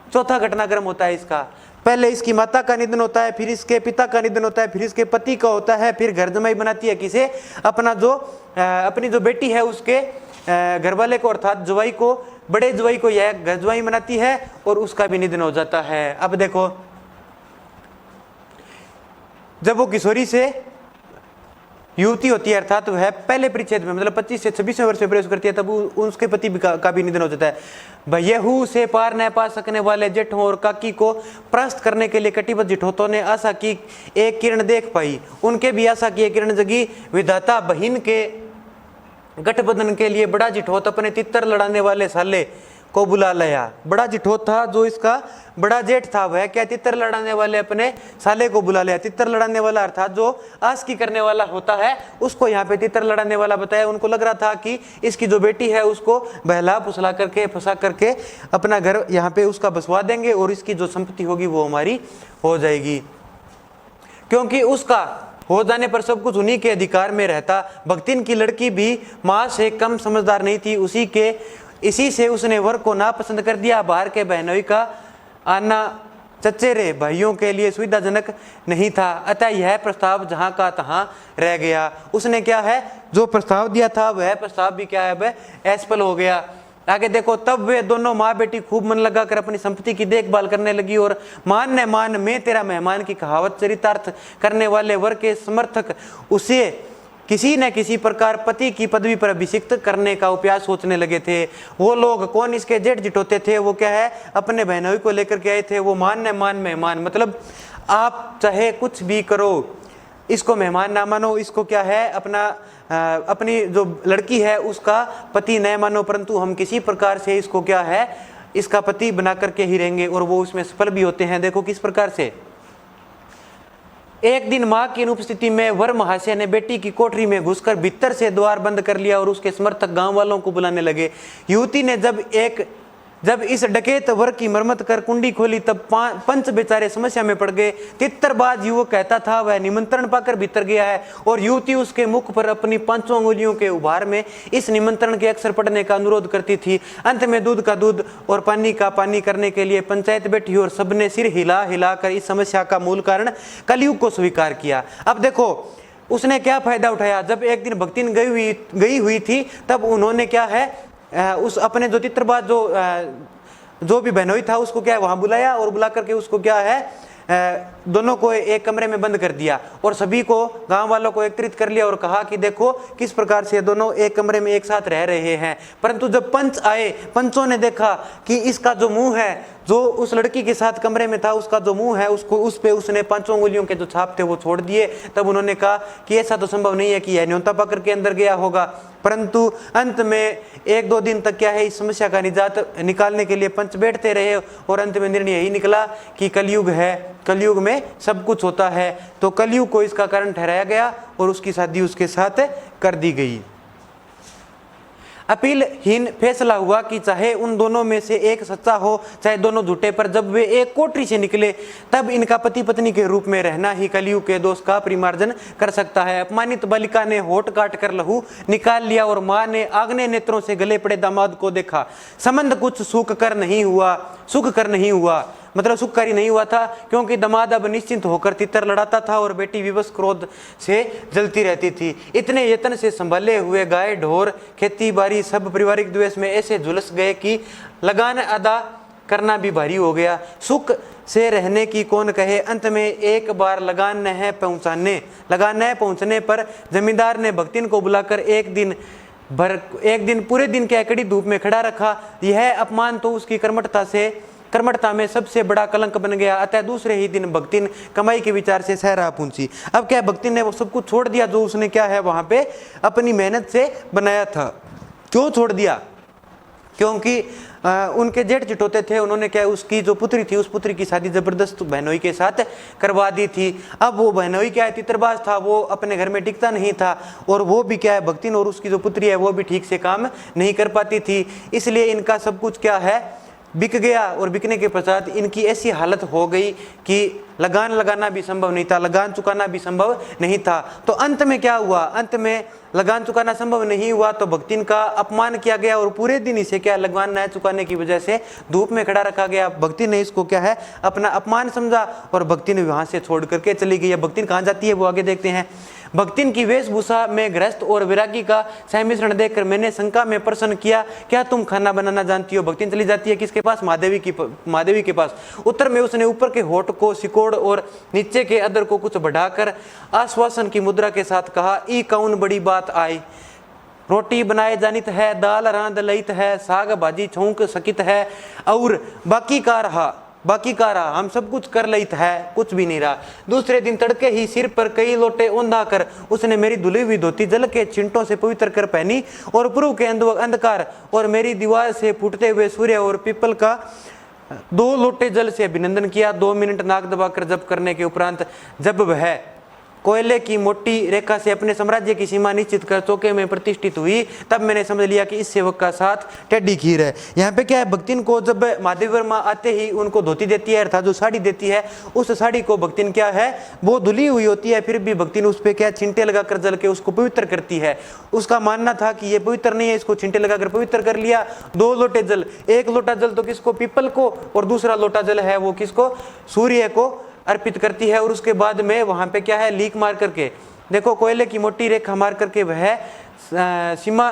चौथा घटनाक्रम होता है इसका। पहले इसकी माता का निधन होता है, फिर इसके पिता का निधन होता है, फिर इसके पति का होता है, फिर घर जमाई बनाती है किसे, अपनी जो बेटी है उसके घरवाले को, अर्थात जवाई को, बड़े जवाई को यह घर जवाई बनाती है और उसका भी निधन हो जाता है। अब देखो जब वो किशोरी से युवती होती है, अर्थात वह पहले परिच्छेद में मतलब 25 से 26वें वर्ष में प्रवेश करती है, तब उसके पति का भी निधन हो जाता है। भयहू से पार न पा सकने वाले जेठों और काकी को परास्त करने के लिए कटिबद्ध जिठौतों ने आशा की एक किरण देख पाई। उनके भी आशा की एक किरण जगी। विधाता बहिन के गठबंधन के लिए बड़ा जिठौत अपने तितर लड़ाने वाले साले को बुला लिया। बड़ा जिठौत था जो इसका बड़ा जेठ था, वह क्या तितर लड़ाने वाले अपने साले को बुला लिया। तितर लड़ाने वाला अर्थात जो आस्की करने वाला होता है, उसको यहाँ पे तितर लड़ाने वाला बताया। उनको लग रहा था कि इसकी जो बेटी है उसको बहला फुसला करके फंसा करके अपना घर यहाँ पे उसका बसवा देंगे और इसकी जो संपत्ति होगी वो हमारी हो जाएगी, क्योंकि उसका हो जाने पर सब कुछ उन्हीं के अधिकार में रहता। भक्तिन की लड़की भी माँ से कम समझदार नहीं थी। इसी से उसने वर को नापसंद कर दिया। बाहर के बहनोई का आना चचेरे भाइयों के लिए सुविधाजनक नहीं था, अतः यह प्रस्ताव जहां का तहां रह गया। उसने क्या है, जो प्रस्ताव दिया था वह प्रस्ताव भी क्या है, वह असफल हो गया। आगे देखो, तब वे दोनों माँ बेटी खूब मन लगाकर अपनी संपत्ति की देखभाल करने लगी और मान न मान मैं तेरा मेहमान की कहावत चरितार्थ करने वाले वर के समर्थक उसे किसी न किसी प्रकार पति की पदवी पर अभिषिक्त करने का उपाय सोचने लगे थे। वो लोग कौन, इसके जेठ जिठोते थे, वो क्या है, अपने बहनोई को लेकर के आए थे। वो मान न मान मेहमान, मतलब आप चाहे कुछ भी करो, इसको मेहमान ना मानो, इसको क्या है, अपनी जो लड़की है उसका पति न मानो, परंतु हम किसी प्रकार से इसको क्या है, इसका पति बना करके ही रहेंगे। और वो उसमें सफल भी होते हैं। देखो किस प्रकार से। एक दिन मां की अनुपस्थिति में वर महाशय ने बेटी की कोठरी में घुसकर भीतर से द्वार बंद कर लिया और उसके समर्थक गांव वालों को बुलाने लगे। युवती ने जब इस डकैत वर की मरम्मत कर कुंडी खोली, तब पंच बेचारे समस्या में पड़ गए। तित्तरबाज युवक कहता था वह निमंत्रण पाकर भीतर गया है और युवती उसके मुख पर अपनी 5 अंगुलियों के उभार में इस निमंत्रण के अक्षर पढ़ने का अनुरोध करती थी। अंत में दूध का दूध और पानी का पानी करने के लिए पंचायत बैठी और सबने सिर हिला हिला कर इस समस्या का मूल कारण कलयुग को स्वीकार किया। अब देखो उसने क्या फायदा उठाया। जब एक दिन भक्तिन गई हुई थी, तब उन्होंने क्या है, उस अपने जो तित्रबाज जो भी बहनोई था उसको क्या है वहां बुलाया और बुला करके उसको क्या है दोनों को एक कमरे में बंद कर दिया और सभी को, गांव वालों को एकत्रित कर लिया और कहा कि देखो किस प्रकार से दोनों एक कमरे में एक साथ रह रहे हैं। परंतु जब पंच आए, पंचों ने देखा कि इसका जो मुंह है, जो उस लड़की के साथ कमरे में था, उसका जो मुंह है उसको, उस पे उसने 5 उंगलियों के जो छाप थे वो छोड़ दिए। तब उन्होंने कहा कि ऐसा तो संभव नहीं है कि यह न्योता पकड़ के अंदर गया होगा। परंतु अंत में 1-2 दिन तक क्या है, इस समस्या का निजात निकालने के लिए पंच बैठते रहे और अंत में निर्णय यही निकला कि कलयुग है, कलयुग में सब कुछ होता है। तो कलयुग को इसका कारण ठहराया गया और उसकी शादी उसके साथ कर दी गई। अपीलहीन फैसला हुआ कि चाहे उन दोनों में से एक सच्चा हो चाहे दोनों झूठे, पर जब वे एक कोठरी से निकले तब इनका पति पत्नी के रूप में रहना ही कलयुग के दोष का परिमार्जन कर सकता है। अपमानित बालिका ने होठ काट कर लहू निकाल लिया और मां ने आग्ने नेत्रों से गले पड़े दामाद को देखा। संबंध कुछ सुख कर नहीं हुआ, मतलब सुखकारी नहीं हुआ था, क्योंकि दामाद अब निश्चिंत होकर तितर लड़ाता था और बेटी विवश क्रोध से जलती रहती थी। इतने यत्न से संभाले हुए गाय ढोर खेती बाड़ी सब पारिवारिक द्वेष में ऐसे झुलस गए कि लगान अदा करना भी भारी हो गया। सुख से रहने की कौन कहे। अंत में एक बार लगान न पहुंचने पर जमींदार ने भक्तिन को बुलाकर एक दिन पूरे दिन के कड़ी धूप में खड़ा रखा। यह अपमान तो उसकी कर्मठता में सबसे बड़ा कलंक बन गया। अतः दूसरे ही दिन भक्तिन कमाई के विचार से सहरा पहुंची। अब क्या, भक्तिन ने वो सब कुछ छोड़ दिया जो उसने क्या है वहां पे अपनी मेहनत से बनाया था। क्यों छोड़ दिया? क्योंकि उनके जेठ चिटोते थे, उन्होंने क्या, उसकी जो पुत्री थी उस पुत्री की शादी जबरदस्त बहनोई के साथ करवा दी थी। अब वो बहनोई क्या है, तितरबाज था, वो अपने घर में टिकता नहीं था और वो भी क्या है, भक्तिन और उसकी जो पुत्री है वो भी ठीक से काम नहीं कर पाती थी। इसलिए इनका सब कुछ क्या है बिक गया और बिकने के पश्चात इनकी ऐसी हालत हो गई कि लगान लगाना भी संभव नहीं था, लगान चुकाना भी संभव नहीं था। तो अंत में क्या हुआ, अंत में लगान चुकाना संभव नहीं हुआ तो भक्तिन का अपमान किया गया और पूरे दिन इसे क्या, लगान न चुकाने की वजह से धूप में खड़ा रखा गया। भक्तिन ने इसको क्या है अपना अपमान समझा और भक्तिन वहां से छोड़ करके चली गई। भक्तिन कहाँ जाती है वो आगे देखते हैं। भक्तिन की वेशभूषा में गृहस्थ और वैरागी का सम्मिश्रण देखकर मैंने शंका में प्रश्न किया, क्या तुम खाना बनाना जानती हो? भक्तिन चली जाती है किसके पास, महादेवी के पास। उत्तर में उसने ऊपर के होठ को सिकोड़ और नीचे के अधर को कुछ बढ़ाकर आश्वासन की मुद्रा के साथ कहा, ई कौन बड़ी बात आई। रोटी बनाए जानित है, दाल रांध लईत है, साग भाजी छौंक सकित है और बाकी का रहा, हम सब कुछ कर लईत है, कुछ भी नहीं रहा। दूसरे दिन तड़के ही सिर पर कई लोटे ओंधा कर उसने मेरी धुली हुई धोती जल के छिंटों से पवित्र कर पहनी और पूर्व के अंधकार और मेरी दीवार से फूटते हुए सूर्य और पीपल का 2 लोटे जल से अभिनंदन किया। 2 मिनट नाक दबाकर जप करने के उपरांत जब वह कोयले की मोटी रेखा से अपने साम्राज्य की सीमा निश्चित कर चौके में प्रतिष्ठित हुई, तब मैंने समझ लिया कि इस सेवक का साथ टेढ़ी खीर है। यहाँ पे क्या है, भक्तिन को जब महादेव वर्मा आते ही उनको धोती देती है अर्थात जो साड़ी देती है, उस साड़ी को भक्तिन क्या है वो धुली हुई होती है, फिर भी भक्तिन उस पर क्या छिंटे लगाकर जल के उसको पवित्र करती है। उसका मानना था कि ये पवित्र नहीं है, इसको छिंटे लगाकर पवित्र कर लिया। 2 लोटे जल, 1 लोटा जल तो किसको, पीपल को, और दूसरा लोटा जल है वो किसको, सूर्य को अर्पित करती है। और उसके बाद में वहां पे क्या है, लीक मार करके देखो कोयले की मोटी रेखा मार करके वह सीमा,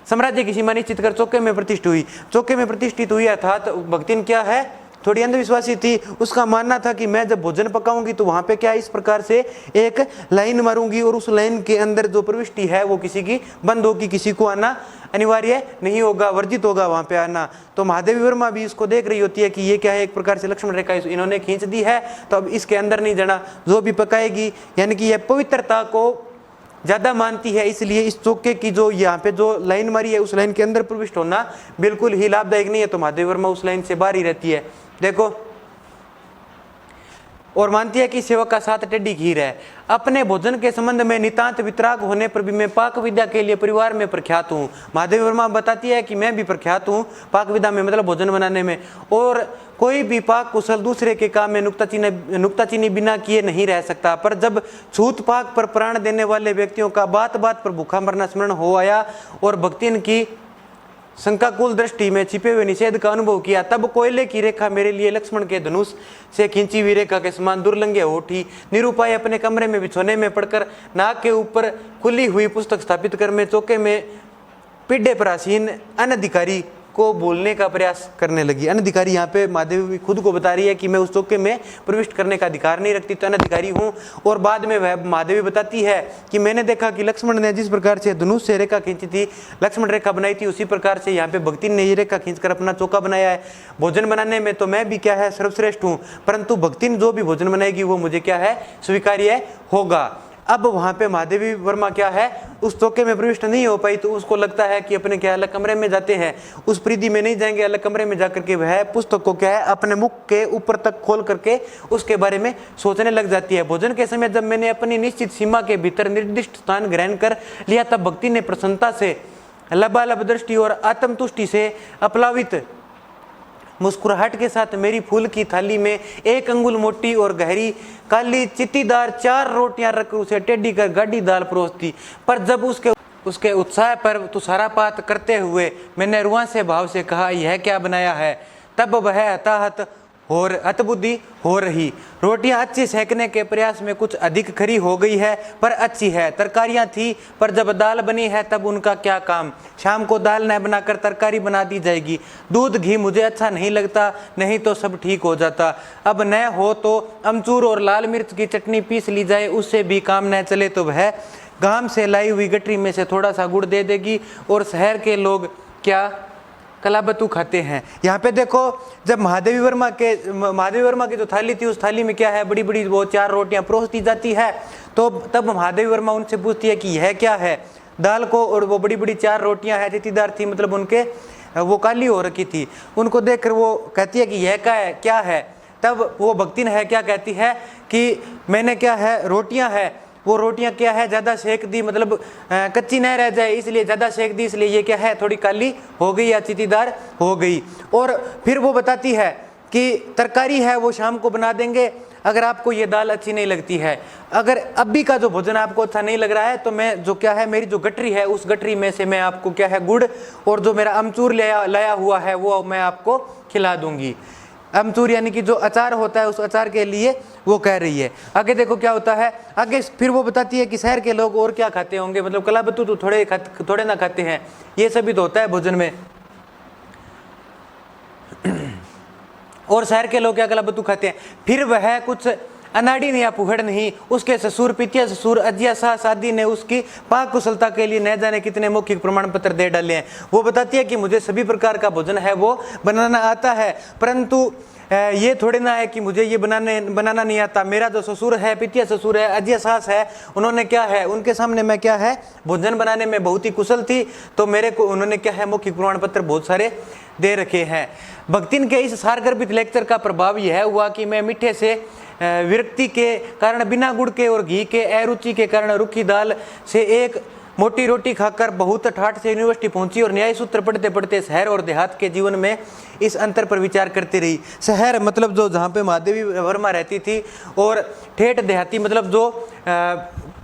साम्राज्य की सीमा निश्चित कर चौके में प्रतिष्ठित हुई अर्थात भक्तिन क्या है थोड़ी अंधविश्वासी थी। उसका मानना था कि मैं जब भोजन पकाऊंगी तो वहां पे क्या इस प्रकार से एक लाइन मारूंगी और उस लाइन के अंदर जो प्रविष्टि है वो किसी की बंद होगी, किसी को आना अनिवार्य नहीं होगा, वर्जित होगा वहां पे आना। तो महादेवी वर्मा भी इसको देख रही होती है कि ये क्या है, एक प्रकार से लक्ष्मण रेखा इन्होंने खींच दी है, तो अब इसके अंदर नहीं जाना, जो भी पकाएगी, यानी कि यह पवित्रता को ज्यादा मानती है। इसलिए इस चौके की जो यहाँ पे जो लाइन मारी है उस लाइन के अंदर प्रविष्ट होना बिल्कुल ही लाभदायक नहीं है, तो महादेवी वर्मा उस लाइन से बाहर ही रहती है। देखो, और मानती है कि सेवक का साथ टेढ़ी खीर है। अपने भोजन के संबंध में नितांत वितराग होने पर भी मैं पाक विद्या के लिए परिवार में प्रख्यात हूँ। महादेवी वर्मा बताती है कि मैं भी प्रख्यात हूँ पाक विद्या में, मतलब भोजन बनाने में, और कोई भी पाक कुशल दूसरे के काम में नुक्ताचीनी बिना किए नहीं रह सकता। पर जब छूत पाक पर प्राण देने वाले व्यक्तियों का बात बात पर भूखा मरना स्मरण हो आया और भक्तिन की शंकाकुल दृष्टि में छिपे हुए निषेध का अनुभव किया, तब कोयले की रेखा मेरे लिए लक्ष्मण के धनुष से खींची हुई रेखा के समान दुर्लंघ्य हो उठी। निरुपाय अपने कमरे में बिछोने में पड़कर नाक के ऊपर खुली हुई पुस्तक स्थापित कर मैं चौके में पिड्डे पर आसीन अनधिकारी को बोलने का प्रयास करने लगी। अनधिकारी, यहाँ पे महादेवी खुद को बता रही है कि मैं उस चौके में प्रविष्ट करने का अधिकार नहीं रखती, तो अनधिकारी हूँ। और बाद में वह महादेवी बताती है कि मैंने देखा कि लक्ष्मण ने जिस प्रकार से धनुष से रेखा खींची थी, लक्ष्मण रेखा बनाई थी, उसी प्रकार से यहाँ पे भक्तिन ने ये रेखा खींचकर अपना चौका बनाया है। भोजन बनाने में तो मैं भी क्या है सर्वश्रेष्ठ हूँ, परंतु भक्तिन जो भी भोजन बनाएगी वो मुझे क्या है स्वीकार्य होगा। अब वहां पे महादेवी वर्मा क्या है उस चौके में प्रविष्ट नहीं हो पाई, तो उसको लगता है कि अपने क्या अलग कमरे में जाते हैं, उस प्रीति में नहीं जाएंगे, अलग कमरे में जाकर के वह पुस्तक को क्या है अपने मुख के ऊपर तक खोल करके उसके बारे में सोचने लग जाती है। भोजन के समय जब मैंने अपनी निश्चित सीमा के भीतर निर्दिष्ट स्थान ग्रहण कर लिया, तब भक्ति ने प्रसन्नता से लबालब दृष्टि और आत्मतुष्टि से अपलावित मुस्कुराहट के साथ मेरी फूल की थाली में 1 अंगुल मोटी और गहरी काली चित्तीदार 4 रोटियां रखकर उसे टेढ़ी कर गाढ़ी दाल परोसती। पर जब उसके उत्साह पर तुषारापात करते हुए मैंने रुआ से भाव से कहा, यह क्या बनाया है, तब वह हताहत और हतबुद्धि हो रही। रोटियां अच्छी सेकने के प्रयास में कुछ अधिक खरी हो गई है, पर अच्छी है। तरकारियां थी, पर जब दाल बनी है तब उनका क्या काम। शाम को दाल न बनाकर तरकारी बना दी जाएगी। दूध घी मुझे अच्छा नहीं लगता, नहीं तो सब ठीक हो जाता। अब न हो तो अमचूर और लाल मिर्च की चटनी पीस ली जाए, उससे भी काम न चले तो वह गांव से लाई हुई गठरी में से थोड़ा सा गुड़ दे देगी। और शहर के लोग क्या कलाबतू खाते हैं। यहाँ पे देखो, जब महादेवी वर्मा की जो थाली थी, उस थाली में क्या है बड़ी बड़ी वो 4 रोटियां परोस दी जाती है। तो तब महादेवी वर्मा उनसे पूछती है कि यह क्या है, दाल को और वो बड़ी बड़ी 4 रोटियां है, चित्तीदार थी, मतलब उनके वो काली हो रखी थी। उनको देखकर वो कहती है कि यह क्या है। तब वो भक्तिन है क्या कहती है कि मैंने क्या है रोटियां है, वो रोटियां क्या है ज़्यादा सेक दी, मतलब कच्ची न रह जाए इसलिए ज़्यादा सेक दी, इसलिए ये क्या है थोड़ी काली हो गई या चित्तीदार हो गई। और फिर वो बताती है कि तरकारी है वो शाम को बना देंगे, अगर आपको ये दाल अच्छी नहीं लगती है, अगर अभी का जो भोजन आपको अच्छा नहीं लग रहा है, तो मैं जो क्या है मेरी जो गठरी है उस गठरी में से मैं आपको क्या है गुड़ और जो मेरा अमचूर लाया हुआ है वो मैं आपको खिला दूंगी। अमचूर यानी कि जो अचार होता है, उस अचार के लिए वो कह रही है। आगे देखो क्या होता है, आगे फिर वो बताती है कि शहर के लोग और क्या खाते होंगे, मतलब कलाबतू तो थोड़े ना खाते हैं, ये सभी तो होता है भोजन में। और शहर के लोग क्या कलाबतू खाते हैं। फिर वह कुछ अनाड़ी ने या पुहड़ नहीं, उसके ससुर पितिया ससुर अजिया सास आदि ने उसकी पाक कुशलता के लिए न जाने कितने मौखिक प्रमाण पत्र दे डाले हैं। वो बताती है कि मुझे सभी प्रकार का भोजन है वो बनाना आता है, परंतु ये थोड़े ना है कि मुझे ये बनाना नहीं आता। मेरा जो ससुर है, पितिया ससुर है, अजिया सास है, उन्होंने क्या है उनके सामने मैं क्या है भोजन बनाने में बहुत ही कुशल थी, तो मेरे को उन्होंने क्या है मौखिक प्रमाण पत्र बहुत सारे दे रखे हैं। भक्तिन के इस सारगर्भित लेक्चर का प्रभाव यह हुआ कि मैं मीठे से विरक्ति के कारण, बिना गुड़ के और घी के अरुचि के कारण रूखी दाल से 1 मोटी रोटी खाकर बहुत ठाठ से यूनिवर्सिटी पहुंची और न्याय सूत्र पढ़ते पढ़ते शहर और देहात के जीवन में इस अंतर पर विचार करती रही। शहर मतलब जो जहाँ पे महादेवी वर्मा रहती थी, और ठेठ देहाती मतलब जो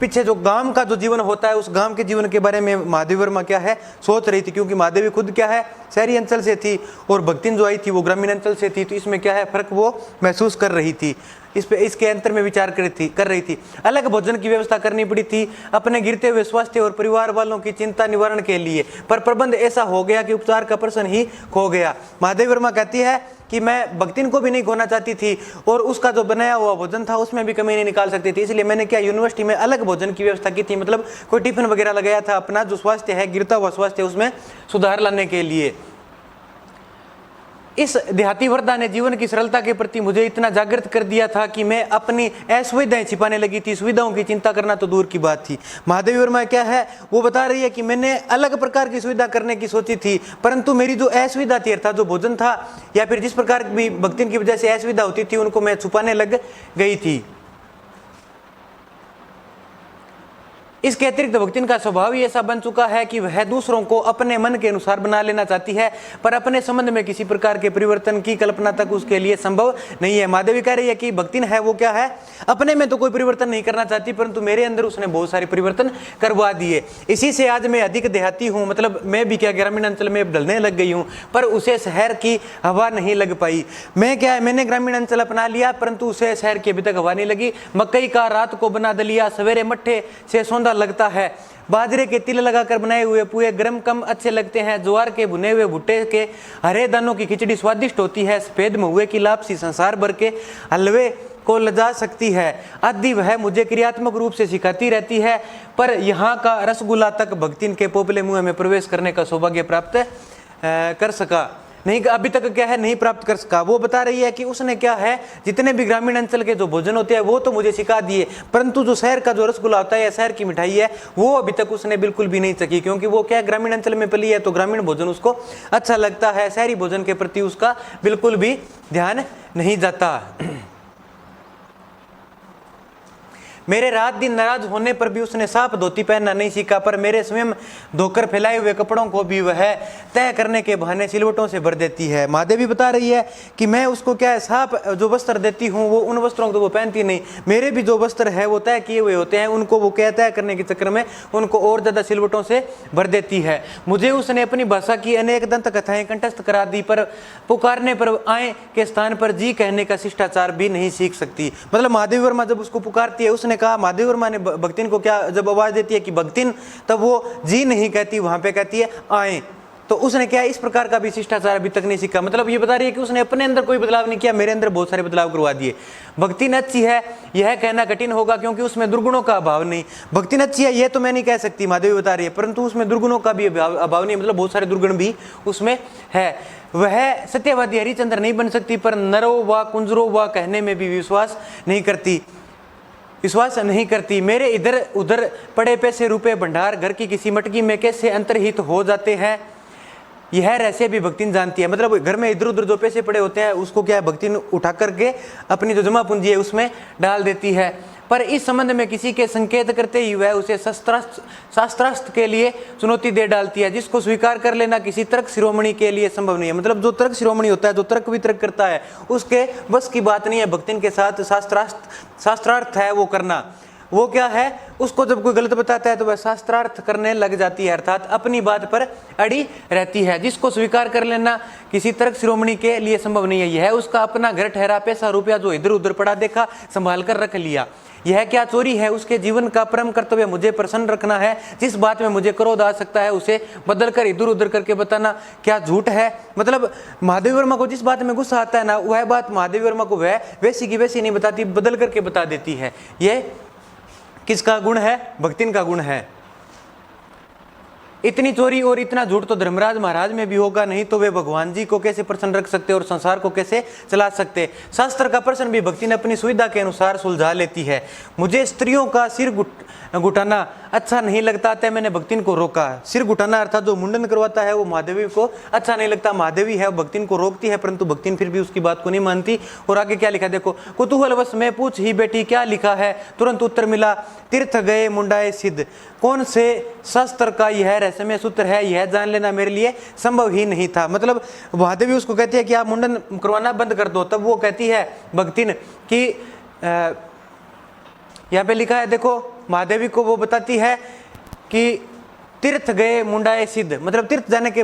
पीछे जो गांव का जो जीवन होता है, उस गांव के जीवन के बारे में महादेवी वर्मा क्या है सोच रही थी, क्योंकि महादेवी खुद क्या है शहरी अंचल से थी और भक्तिन जो आई थी वो ग्रामीण अंचल से थी, तो इसमें क्या है फर्क वो महसूस कर रही थी। इसके अंतर में विचार कर रही थी। अलग भोजन की व्यवस्था करनी पड़ी थी अपने गिरते हुए स्वास्थ्य और परिवार वालों की चिंता निवारण के लिए, पर प्रबंध ऐसा हो गया कि उपचार का प्रश्न ही खो गया। महादेवी वर्मा कहती है कि मैं भक्तिन को भी नहीं खोना चाहती थी और उसका जो बनाया हुआ भोजन था उसमें भी कमी नहीं निकाल सकती थी, इसलिए मैंने क्या यूनिवर्सिटी में अलग भोजन की व्यवस्था की थी, मतलब कोई टिफिन वगैरह लगाया था अपना जो स्वास्थ्य है, गिरता हुआ स्वास्थ्य, उसमें सुधार लाने के लिए। इस देहाती वरदा ने जीवन की सरलता के प्रति मुझे इतना जागृत कर दिया था कि मैं अपनी असुविधाएं छिपाने लगी थी, सुविधाओं की चिंता करना तो दूर की बात थी। महादेवी वर्मा क्या है वो बता रही है कि मैंने अलग प्रकार की सुविधा करने की सोची थी, परंतु मेरी जो असुविधा थी अर्थात जो भोजन था या फिर जिस प्रकार की भक्तिन की वजह से असुविधा होती थी उनको मैं छुपाने लग गई थी। इसके अतिरिक्त भक्तिन का स्वभाव ही ऐसा बन चुका है कि वह दूसरों को अपने मन के अनुसार बना लेना चाहती है, पर अपने संबंध में किसी प्रकार के परिवर्तन की कल्पना तक उसके लिए संभव नहीं है। महादेवी कह रही है कि भक्तिन है वो क्या है अपने में तो कोई परिवर्तन नहीं करना चाहती, परंतु मेरे अंदर उसने बहुत सारे परिवर्तन करवा दिए। इसी से आज मैं अधिक देहाती हूँ, मतलब मैं भी क्या ग्रामीण अंचल में ढलने लग गई हूँ, पर उसे शहर की हवा नहीं लग पाई। मैं क्या है मैंने ग्रामीण अंचल अपना लिया, परंतु उसे शहर की अभी तक हवा नहीं लगी। मकई का रात को बना दलिया, सवेरे मट्ठे से सौंधा चौड़ा लगता है। बाजरे के तिल लगाकर बनाए हुए पुए गरम कम अच्छे लगते हैं। ज्वार के भुने हुए भुट्टे के हरे दानों की खिचड़ी स्वादिष्ट होती है। सफेद महुए की लापसी संसार भर के हलवे को लजा सकती है। आदि वह मुझे क्रियात्मक रूप से सिखाती रहती है, पर यहाँ का रसगुल्ला तक भक्तिन के पोपले मुंह में प्रवेश करने का सौभाग्य प्राप्त कर सका नहीं, अभी तक क्या है नहीं प्राप्त कर सका। वो बता रही है कि उसने क्या है जितने भी ग्रामीण अंचल के जो भोजन होते हैं वो तो मुझे सिखा दिए, परंतु जो शहर का जो रसगुल्ला होता है या शहर की मिठाई है वो अभी तक उसने बिल्कुल भी नहीं चखी, क्योंकि वो क्या ग्रामीण अंचल में पली है तो ग्रामीण भोजन उसको अच्छा लगता है, शहरी भोजन के प्रति उसका बिल्कुल भी ध्यान नहीं जाता। मेरे रात दिन नाराज होने पर भी उसने साफ धोती पहनना नहीं सीखा, पर मेरे स्वयं धोकर फैलाए हुए कपड़ों को भी वह तय करने के बहाने सिलवटों से भर देती है। महादेवी बता रही है कि मैं उसको क्या है साफ जो वस्त्र देती हूँ वो उन वस्त्रों को वो पहनती नहीं, मेरे भी जो वस्त्र है वो तय किए हुए होते हैं, उनको वो क्या तय करने के चक्कर में उनको और ज़्यादा सिलवटों से भर देती है। मुझे उसने अपनी भाषा की अनेक दंत कथाएं कंठस्थ करा दी, पर पुकारने पर आए के स्थान पर जी कहने का शिष्टाचार भी नहीं सीख सकती। मतलब महादेवी वर्मा जब उसको पुकारती है, उसने कहा महादेवी वर्मा ने भक्तिन को क्या जब आवाज देती है कि भक्तिन, तब वो जी नहीं कहती, वहां पे कहती है आए। तो उसने क्या इस प्रकार का भी शिष्टाचार अभी तक नहीं सीखा। मतलब ये बता रही है कि उसने अपने अंदर कोई बदलाव नहीं किया, मेरे अंदर बहुत सारे बदलाव करवा दिए। भक्तिन अच्छी है यह कहना कठिन होगा, क्योंकि उसमें दुर्गुणों का अभाव नहीं। भक्तिन अच्छी है यह तो मैं नहीं कह सकती, महादेवी बता रही है, परंतु उसमें दुर्गुणों का भी अभाव नहीं, मतलब बहुत सारे दुर्गुण भी उसमें है। वह सत्यवादी हरिचंद्र नहीं बन सकती, पर नरो व कुंजरो व कहने में भी विश्वास नहीं करती। मेरे इधर उधर पड़े पैसे रुपए भंडार घर की किसी मटकी में कैसे अंतर्हित हो जाते हैं, यह रहस्य भी भक्तिन जानती है। मतलब घर में इधर उधर जो पैसे पड़े होते हैं उसको क्या है भक्तिन उठा करके अपनी जो जमा पूंजी है उसमें डाल देती है। पर इस संबंध में किसी के संकेत करते ही वह उसे शास्त्रास्त्र के लिए चुनौती दे डालती है, जिसको स्वीकार कर लेना किसी तर्क शिरोमणि के लिए संभव नहीं है। मतलब जो तर्क शिरोमणि होता है, जो तर्क वितर्क करता है, उसके बस की बात नहीं है भक्तिन के साथ शास्त्रार्थ है वो करना। वो क्या है उसको जब कोई गलत बताता है तो वह शास्त्रार्थ करने लग जाती है, अर्थात अपनी बात पर अड़ी रहती है, जिसको स्वीकार कर लेना किसी तर्क शिरोमणि के लिए संभव नहीं है। यह उसका अपना घर ठहरा पैसा रुपया जो इधर उधर पड़ा देखा संभाल कर रख लिया। यह क्या चोरी है, उसके जीवन का परम कर्तव्य मुझे प्रसन्न रखना है। जिस बात में मुझे क्रोध आ सकता है उसे बदल कर इधर उधर करके बताना क्या झूठ है। मतलब महादेवी वर्मा को जिस बात में गुस्सा आता है ना, वह बात महादेवी वर्मा को वह वैसी की वैसी नहीं बताती, बदल करके बता देती है। यह किसका गुण है? भक्तिन का गुण है। इतनी चोरी और इतना झूठ तो धर्मराज महाराज में भी होगा, नहीं तो वे भगवान जी को कैसे प्रसन्न रख सकते और संसार को कैसे चला सकते। शास्त्र का प्रश्न भी भक्तिन अपनी सुविधा के अनुसार सुलझा लेती है। मुझे स्त्रियों का सिर घुटाना अच्छा नहीं लगता, तय मैंने भक्तिन को रोका। सिर घुटाना अर्थात जो मुंडन करवाता है वो महादेवी को अच्छा नहीं लगता। महादेवी है भक्तिन को रोकती है, परंतु भक्तिन फिर भी उसकी बात को नहीं मानती। और आगे क्या लिखा देखो, कुतूहलवश में पूछ ही बेटी क्या लिखा है, तुरंत उत्तर मिला तीर्थ गए मुंडाए सिद्ध। कौन से शास्त्र का यह रहस्यमय सूत्र है, यह जान लेना मेरे लिए संभव ही नहीं था। मतलब महादेवी उसको कहती है कि आप मुंडन करवाना बंद कर दो, तब वो कहती है भक्तिन कि यहाँ पे लिखा है देखो, महादेवी को वो बताती है कि तीर्थ गए मुंडाए सिद्ध, मतलब तीर्थ जाने के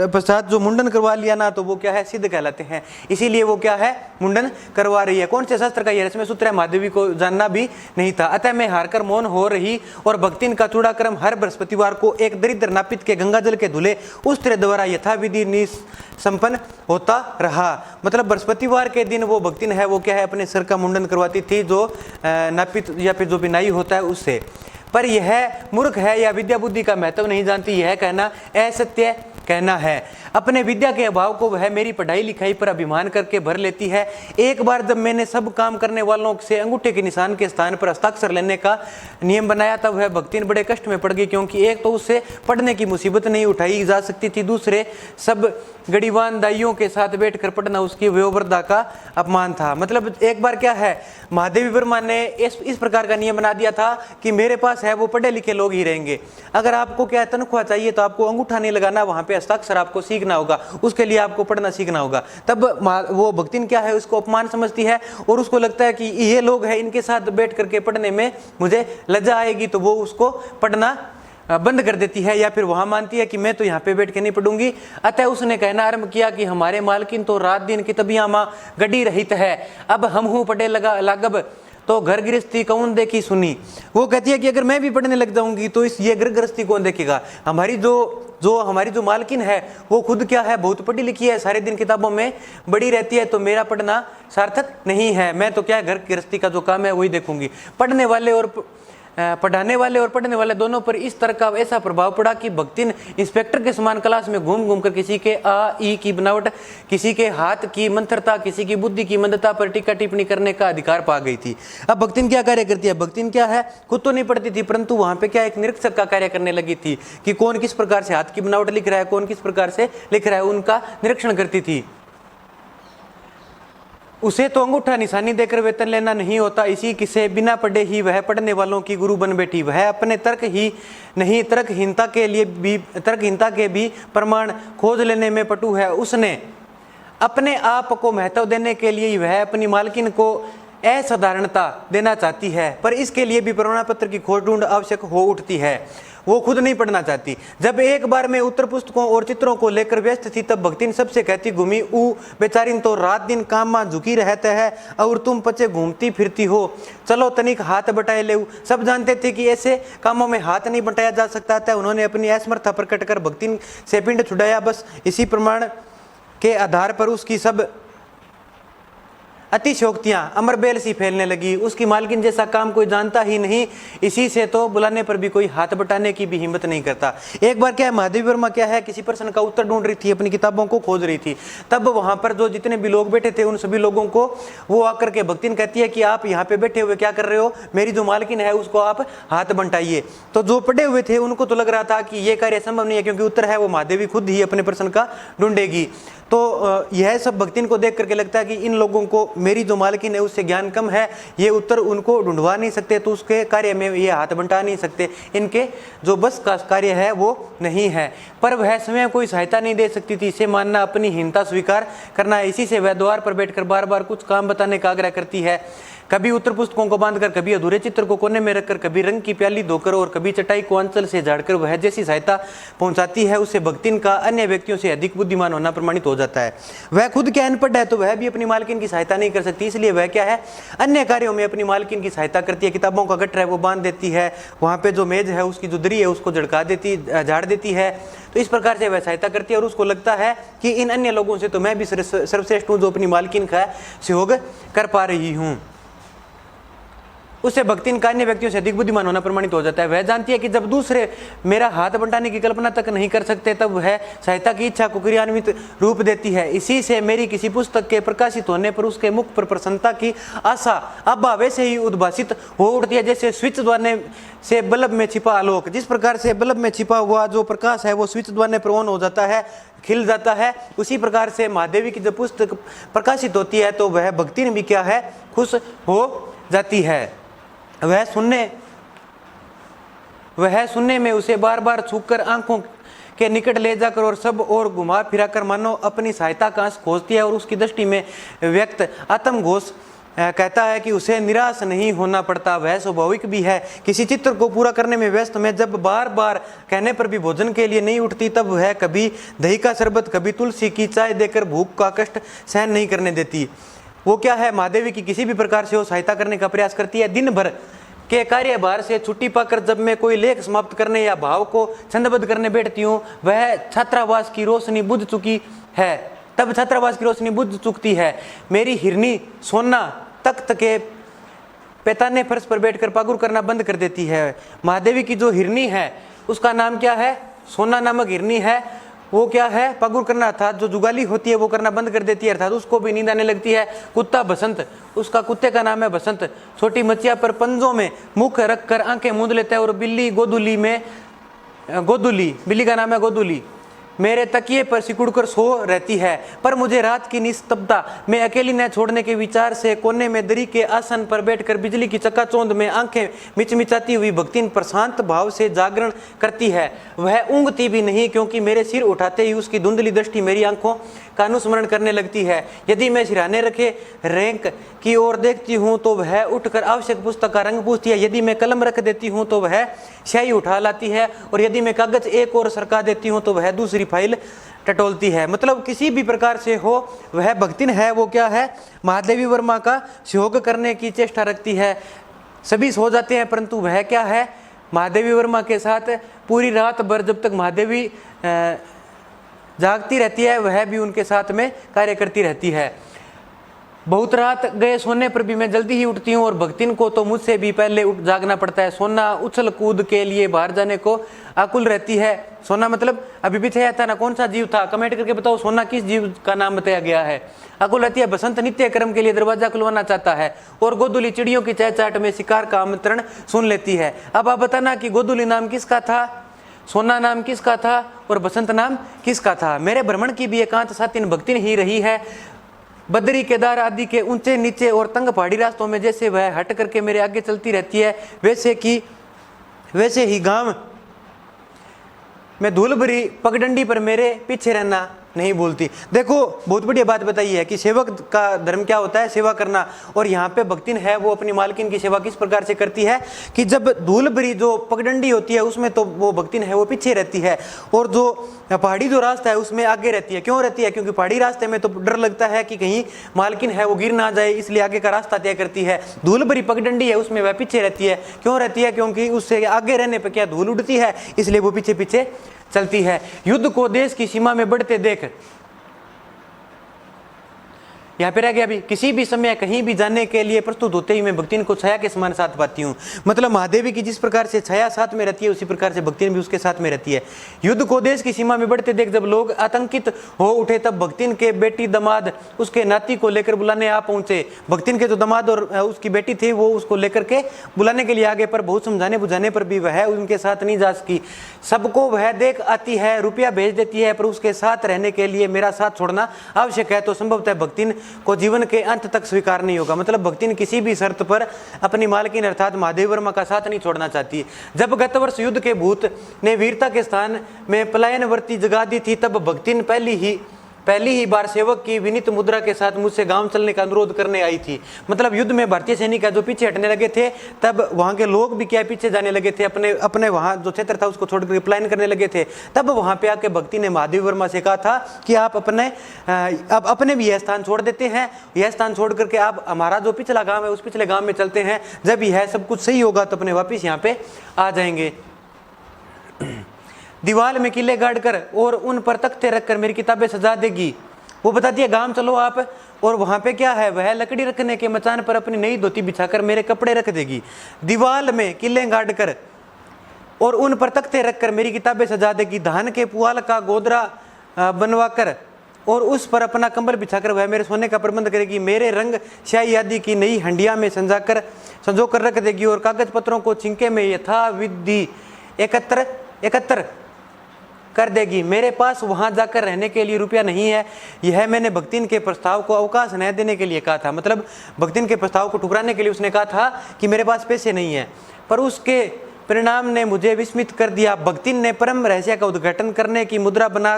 पश्चात जो मुंडन करवा लिया ना, तो वो क्या है सिद्ध कहलाते हैं। इसीलिए वो क्या है मुंडन करवा रही है। कौन से शास्त्र का यह रहस्यमय सूत्र है, महादेवी को जानना भी नहीं था। अतः मैं हारकर मौन हो रही और भक्तिन का चूड़ाक्रम हर बृहस्पतिवार को एक दरिद्र नापित के गंगाजल के धुले उस्त्र द्वारा यथाविधि निसंपन्न होता रहा। मतलब बृहस्पतिवार के दिन वो भक्तिन है वो क्या है अपने सिर का मुंडन करवाती थी, जो नापित या फिर जो भी नाई होता है उससे। पर यह मूर्ख है या विद्या बुद्धि का महत्व नहीं जानती, यह कहना असत्य कहना है। अपने विद्या के अभाव को वह मेरी पढ़ाई लिखाई पर अभिमान करके भर लेती है। एक बार जब मैंने सब काम करने वालों से अंगूठे के निशान के स्थान पर हस्ताक्षर लेने का नियम बनाया, तब वह भक्तिन बड़े कष्ट में पड़ गई, क्योंकि एक तो उससे पढ़ने की मुसीबत नहीं उठाई जा सकती थी, दूसरे सब गड़ीवान दाइयों के साथ बैठकर पढ़ना उसकी वयोवृद्धा का अपमान था। मतलब एक बार क्या है महादेवी वर्मा ने इस प्रकार का नियम बना दिया था कि मेरे पास है वो पढ़े लिखे लोग ही रहेंगे। अगर आपको क्या तनख्वाह चाहिए तो आपको अंगूठा नहीं लगाना, वहां पे हस्ताक्षर आपको सीखना होगा, उसके लिए आपको पढ़ना सीखना होगा। तब वो भक्तिन क्या है उसको अपमान समझती है और उसको लगता है कि ये लोग हैं, इनके साथ बैठ करके पढ़ने में मुझे लज्जा आएगी, तो वो उसको पढ़ना बंद कर देती है, या फिर वहां मानती है कि मैं तो यहाँ पे बैठ के नहीं पढ़ूंगी। अतः उसने कहना आरंभ किया कि हमारे मालकिन तो रात दिन कितबियां माँ गड्डी रहित है, अब हम हूँ पढ़े लगा लागब तो घर गृहस्थी कौन देखी सुनी। वो कहती है कि अगर मैं भी पढ़ने लग जाऊंगी तो इस ये घर गृहस्थी कौन देखेगा। हमारी हमारी जो मालकिन है वो खुद क्या है, बहुत पढ़ी लिखी है, सारे दिन किताबों में बड़ी रहती है, तो मेरा पढ़ना सार्थक नहीं है। मैं तो क्या है, घर गृहस्थी का जो काम है वही देखूंगी। पढ़ाने वाले और पढ़ने वाले दोनों पर इस तरह का ऐसा प्रभाव पड़ा कि भक्तिन इंस्पेक्टर के समान क्लास में घूम घूम कर किसी के आ ई की बनावट, किसी के हाथ की मंथरता, किसी की बुद्धि की मंदता पर टीका टिप्पणी करने का अधिकार पा गई थी। अब भक्तिन क्या कार्य करती है, भक्तिन क्या है, खुद तो नहीं पढ़ती थी परंतु वहां पे क्या एक निरीक्षक का कार्य करने लगी थी कि कौन किस प्रकार से हाथ की बनावट लिख रहा है, कौन किस प्रकार से लिख रहा है, उनका निरीक्षण करती थी। उसे तो अंगूठा निशानी देकर वेतन लेना नहीं होता, इसी किसे बिना पढ़े ही वह पढ़ने वालों की गुरु बन बैठी। वह अपने तर्क ही नहीं, तर्कहीनता के भी प्रमाण खोज लेने में पटु है। उसने अपने आप को महत्व देने के लिए वह अपनी मालकिन को असाधारणता देना चाहती है, पर इसके लिए भी प्रमाण पत्र की खोज ढूंढ आवश्यक हो उठती है। वो खुद नहीं पढ़ना चाहती। जब एक बार मैं उत्तर पुस्तकों और चित्रों को लेकर व्यस्त थी तब भक्तिन सबसे कहती घूमी, ऊ बेचारिन तो रात दिन काम में झुकी रहते हैं और तुम पचे घूमती फिरती हो, चलो तनिक हाथ बटाए ले। सब जानते थे कि ऐसे कामों में हाथ नहीं बटाया जा सकता था। उन्होंने अपनी असमर्था प्रकट कर भक्तिन से पिंड छुड़ाया। बस इसी प्रमाण के आधार पर उसकी सब अतिशोक्तियां अमरबेल सी फैलने लगी। उसकी मालकिन जैसा काम कोई जानता ही नहीं, इसी से तो बुलाने पर भी कोई हाथ बटाने की भी हिम्मत नहीं करता। एक बार क्या है, महादेवी वर्मा क्या है, किसी प्रश्न का उत्तर ढूंढ रही थी, अपनी किताबों को खोज रही थी। तब वहां पर जो जितने भी लोग बैठे थे उन सभी लोगों को वो आकर के भक्तिन कहती है कि आप यहाँ पे बैठे हुए क्या कर रहे हो, मेरी जो मालकिन है उसको आप हाथ बंटाइए। तो जो पढ़े हुए थे उनको तो लग रहा था कि ये कार्य संभव नहीं है, क्योंकि उत्तर है वो महादेवी खुद ही अपने प्रश्न का ढूंढेगी। तो यह सब भक्तिन को देख करके लगता है कि इन लोगों को मेरी जो मालकिन है उससे ज्ञान कम है, ये उत्तर उनको ढूंढवा नहीं सकते, तो उसके कार्य में ये हाथ बंटा नहीं सकते, इनके जो बस का कार्य है वो नहीं है। पर वह स्वयं कोई सहायता नहीं दे सकती थी, इसे मानना अपनी हीनता स्वीकार करना है। इसी से वह द्वार पर बैठकर बार बार कुछ काम बताने का आग्रह करती है। कभी उत्तर पुस्तकों को बांधकर, कभी अधूरे चित्र को कोने में रखकर, कभी रंग की प्याली धोकर और कभी चटाई को अंचल से झाड़कर वह जैसी सहायता पहुंचाती है उससे भक्तिन का अन्य व्यक्तियों से अधिक बुद्धिमान होना प्रमाणित हो जाता है। वह खुद क्या अनपढ़ है तो वह भी अपनी मालकिन की सहायता नहीं कर सकती, इसलिए वह क्या है, अन्य कार्यों में अपनी मालकिन की सहायता करती है। किताबों का गट्ठर है वो बांध देती है, वहाँ पे जो मेज है उसकी जो दरी है उसको झाड़ देती है। तो इस प्रकार से वह सहायता करती है और उसको लगता है कि इन अन्य लोगों से तो मैं भी सर्वश्रेष्ठ हूँ जो अपनी मालकिन का सहयोग कर पा रही हूँ। उससे भक्तिन का अन्य व्यक्तियों से अधिक बुद्धिमान होना प्रमाणित हो जाता है। वह जानती है कि जब दूसरे मेरा हाथ बंटाने की कल्पना तक नहीं कर सकते तब वह सहायता की इच्छा को क्रियान्वित रूप देती है। इसी से मेरी किसी पुस्तक के प्रकाशित होने पर उसके मुख पर प्रसन्नता की आशा अब वैसे ही उद्भासित हो उठती है जैसे स्विच द्वारा से बल्ब में छिपा आलोक। जिस प्रकार से बल्ब में छिपा हुआ जो प्रकाश है वो स्विच द्वारा पर ऑन हो जाता है, खिल जाता है, उसी प्रकार से महादेवी की जब पुस्तक प्रकाशित होती है तो वह भक्तिन भी क्या है, खुश हो जाती है। वह सुनने में उसे बार बार छूकर आंखों के निकट ले जाकर और सब और घुमा फिरा कर मानो अपनी सहायता का अंश खोजती है। और उसकी दृष्टि में व्यक्त आत्मघोष कहता है कि उसे निराश नहीं होना पड़ता। वह स्वाभाविक भी है, किसी चित्र को पूरा करने में व्यस्त में जब बार बार कहने पर भी भोजन के लिए नहीं उठती तब वह कभी दही का शरबत, कभी तुलसी की चाय देकर भूख का कष्ट सहन नहीं करने देती। वो क्या है, महादेवी की किसी भी प्रकार से वो सहायता करने का प्रयास करती है। दिन भर के कार्यभार से छुट्टी पाकर जब मैं कोई लेख समाप्त करने या भाव को छंदबद्ध करने बैठती हूँ वह छात्रावास की रोशनी बुझ चुकी है, तब छात्रावास की रोशनी बुझ चुकती है। मेरी हिरनी सोना तख्त के पैताने फर्श पर बैठकर पागुर करना बंद कर देती है। महादेवी की जो हिरनी है उसका नाम क्या है, सोना नामक हिरनी है। वो क्या है, पागुर करना अर्थात जो जुगाली होती है वो करना बंद कर देती है, अर्थात उसको भी नींद आने लगती है। कुत्ता बसंत, उसका कुत्ते का नाम है बसंत, छोटी मच्छिया पर पंजों में मुख रखकर आंखें मूंद लेता है। और बिल्ली बिल्ली का नाम है गोदुली, मेरे तकिए पर सिकुड़कर सो रहती है। पर मुझे रात की निस्तब्धता में अकेली न छोड़ने के विचार से कोने में दरी के आसन पर बैठकर बिजली की चकाचौंध में आंखें मिचमिचाती हुई भक्तिन प्रशांत भाव से जागरण करती है। वह ऊँघती भी नहीं, क्योंकि मेरे सिर उठाते ही उसकी धुंधली दृष्टि मेरी आंखों का अनुस्मरण करने लगती है। यदि मैं सिरहाने रखे रैंक की ओर देखती हूँ तो वह उठकर आवश्यक पुस्तक का रंग पूछती है। यदि मैं कलम रख देती हूँ तो वह स्याही उठा लाती है, और यदि मैं कागज एक और सरका देती हूँ तो वह दूसरी दूसरी फाइल टटोलती है। मतलब किसी भी प्रकार से हो वह भक्तिन है वो क्या है, महादेवी वर्मा का सहयोग करने की चेष्टा रखती है। सभी सो जाते हैं परंतु वह क्या है, महादेवी वर्मा के साथ पूरी रात भर जब तक महादेवी जागती रहती है वह भी उनके साथ में कार्य करती रहती है। बहुत रात गए सोने पर भी मैं जल्दी ही उठती हूँ और भक्तिन को तो मुझसे भी पहले उठ जागना पड़ता है। सोना उछल कूद के लिए बाहर जाने को आकुल रहती है। सोना मतलब अभी भी था ना, कौन सा जीव था, कमेंट करके बताओ सोना किस जीव का नाम बताया गया है। आकुल रहती है, बसंत नित्य कर्म के लिए दरवाजा खुलवाना चाहता है और गोदुली चिड़ियों की चहचहाट में शिकार का आमंत्रण सुन लेती है। अब आप बताना कि गोदुली नाम किसका था, सोना नाम किसका था और बसंत नाम किसका था। मेरे भ्रमण की भी एकांत साथिन भक्तिन ही रही है। बद्री केदार आदि के ऊंचे नीचे और तंग पहाड़ी रास्तों में जैसे वह हट करके मेरे आगे चलती रहती है वैसे ही गांव में धूल भरी पगडंडी पर मेरे पीछे रहना नहीं भूलती। देखो बहुत बढ़िया बात बताई है कि सेवक का धर्म क्या होता है, सेवा करना। और यहाँ पे भक्तिन है वो अपनी मालकिन की सेवा किस प्रकार से करती है कि जब धूल भरी जो पगडंडी होती है उसमें तो वो भक्तिन है वो पीछे रहती है और जो पहाड़ी जो रास्ता है उसमें आगे रहती है। क्यों रहती है, क्योंकि पहाड़ी रास्ते में तो डर लगता है कि कहीं मालकिन है वो गिर ना जाए, इसलिए आगे का रास्ता तय करती है। धूल भरी पगडंडी है उसमें वह पीछे रहती है। क्यों रहती है, क्योंकि उससे आगे रहने पर क्या धूल उड़ती है, इसलिए वो पीछे पीछे चलती है। युद्ध को देश की सीमा में बढ़ते देख, यहाँ पे रह गया अभी, किसी भी समय कहीं भी जाने के लिए प्रस्तुत होते ही मैं भक्तिन को छाया के समान साथ पाती हूँ। मतलब महादेवी की जिस प्रकार से छाया साथ में रहती है उसी प्रकार से भक्तिन भी उसके साथ में रहती है। युद्ध को देश की सीमा में बढ़ते देख जब लोग आतंकित हो उठे तब भक्तिन के बेटी दमाद उसके नाती को लेकर बुलाने आ पहुंचे। भक्तिन के जो दमाद और उसकी बेटी थी वो उसको लेकर के बुलाने के लिए आगे, पर बहुत समझाने बुझाने पर भी वह उनके साथ नहीं जा सकी। सबको वह देख आती है, रुपया भेज देती है, पर उसके साथ रहने के लिए मेरा साथ छोड़ना आवश्यक है तो संभवतः भक्तिन को जीवन के अंत तक स्वीकार नहीं होगा। मतलब भक्तिन किसी भी शर्त पर अपनी मालकिन अर्थात महादेव वर्मा का साथ नहीं छोड़ना चाहती। जब गत वर्ष युद्ध के भूत ने वीरता के स्थान में पलायनवर्ती जगा दी थी तब भक्तिन पहली ही बार सेवक की विनीत मुद्रा के साथ मुझसे गांव चलने का अनुरोध करने आई थी। मतलब युद्ध में भारतीय सैनिक जो पीछे हटने लगे थे तब वहां के लोग भी क्या पीछे जाने लगे थे, अपने वहां जो क्षेत्र था उसको छोड़कर प्लान करने लगे थे। तब वहां पे आके भक्ति ने महादेव वर्मा से कहा था कि आप अपने भी यह स्थान छोड़ देते हैं, यह स्थान छोड़ करके आप हमारा जो पिछला गाँव है उस पिछले गाँव में चलते हैं। जब यह सब कुछ सही होगा तो अपने वापिस यहाँ पे आ जाएंगे। दीवार में किले गाड़ कर और उन पर तख्ते रखकर मेरी किताबें सजा देगी। वो बताती है गांव चलो आप, और वहां पे क्या है, वह लकड़ी रखने के मचान पर अपनी नई धोती बिछाकर मेरे कपड़े रख देगी। दीवार में किले गाड़ कर और उन पर तख्ते रखकर मेरी किताबें सजा देगी। धान के पुआल का गोदरा बनवा कर और उस पर अपना कंबल बिछाकर वह मेरे सोने का प्रबंध करेगी। मेरे रंग स्याही आदि की नई हंडिया में संजो कर रख देगी और कागज पत्रों को छिंके में यथाविधि एकत्र कर देगी। मेरे पास वहां जाकर रहने के लिए रुपया नहीं है, यह मैंने भक्तिन के प्रस्ताव को अवकाश न देने के लिए कहा था। मतलब भक्तिन के प्रस्ताव को ठुकराने के लिए उसने कहा था कि मेरे पास पैसे नहीं है, पर उसके परिणाम ने मुझे विस्मित कर दिया। भक्तिन ने परम रहस्य का उद्घाटन करने की मुद्रा बना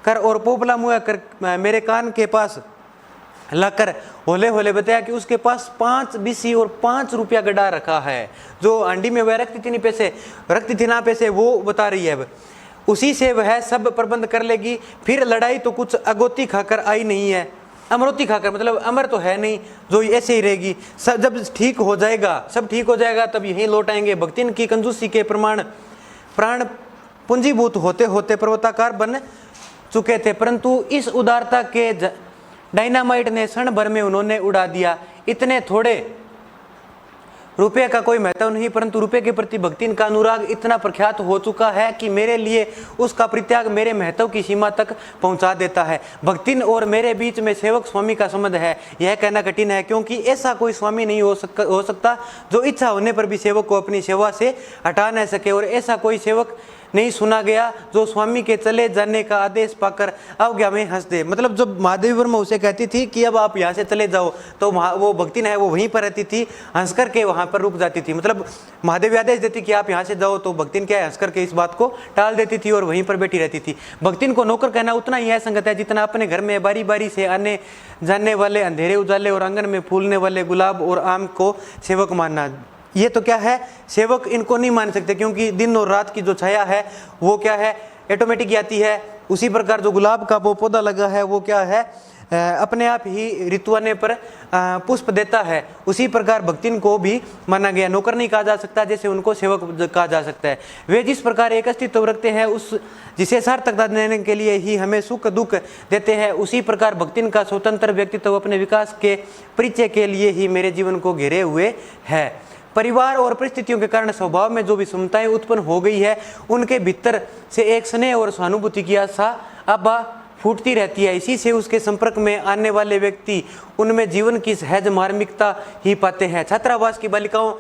कर और पोपला मुआ कर मेरे कान के पास लाकर होले होले बताया कि उसके पास 5 बीसी और 5 रुपया गड़ा रखा है। जो आंडी में वह रखती थी ना पैसे वो बता रही है, उसी से वह सब प्रबंध कर लेगी। फिर लड़ाई तो कुछ अगोती खाकर आई नहीं है, अमरोती खाकर, मतलब अमर तो है नहीं जो ऐसे ही रहेगी। सब जब ठीक हो जाएगा तब यहीं लौट आएंगे। भक्तिन की कंजूसी के प्राण पूंजीभूत होते होते पर्वताकार बन चुके थे, परंतु इस उदारता के डायनामाइट ने क्षण भर में उन्होंने उड़ा दिया। इतने थोड़े रुपये का कोई महत्व नहीं, परंतु रुपये के प्रति भक्तिन का अनुराग इतना प्रख्यात हो चुका है कि मेरे लिए उसका परित्याग मेरे महत्व की सीमा तक पहुंचा देता है। भक्तिन और मेरे बीच में सेवक स्वामी का संबंध है, यह कहना कठिन है, क्योंकि ऐसा कोई स्वामी नहीं हो सकता जो इच्छा होने पर भी सेवक को अपनी सेवा से हटा न सके, और ऐसा कोई सेवक नहीं सुना गया जो स्वामी के चले जाने का आदेश पाकर अवज्ञा में हंस दे। मतलब जब महादेवी वर्मा उसे कहती थी कि अब आप यहाँ से चले जाओ तो वो भक्तिन है वो वहीं पर रहती थी, हंस करके वहाँ पर रुक जाती थी। मतलब महादेवी आदेश देती कि आप यहाँ से जाओ तो भक्तिन क्या है हंस करके इस बात को टाल देती थी और वहीं पर बैठी रहती थी। भक्तिन को नौकर कहना उतना ही असंगत है जितना अपने घर में बारी बारी से आने जाने वाले अंधेरे उजाले और आंगन में फूलने वाले गुलाब और आम को सेवक मानना। ये तो क्या है, सेवक इनको नहीं मान सकते, क्योंकि दिन और रात की जो छाया है वो क्या है, ऑटोमेटिक आती है, उसी प्रकार जो गुलाब का वो पौधा लगा है वो क्या है, अपने आप ही ऋतु आने पर पुष्प देता है। उसी प्रकार भक्तिन को भी माना गया, नौकर नहीं कहा जा सकता, जैसे उनको सेवक कहा जा सकता है। वे जिस प्रकार एक अस्तित्व रखते हैं, उस जिसे सार्थकता देने के लिए ही हमें सुख दुख देते हैं, उसी प्रकार भक्तिन का स्वतंत्र व्यक्तित्व अपने विकास के परिचय के लिए ही मेरे जीवन को घेरे हुए है। परिवार और परिस्थितियों के कारण स्वभाव में जो विषमताएं उत्पन्न हो गई है, उनके भीतर से एक स्नेह और सहानुभूति की आशा अब फूटती रहती है। इसी से उसके संपर्क में आने वाले व्यक्ति उनमें जीवन की सहज मार्मिकता ही पाते हैं। छात्रावास की बालिकाओं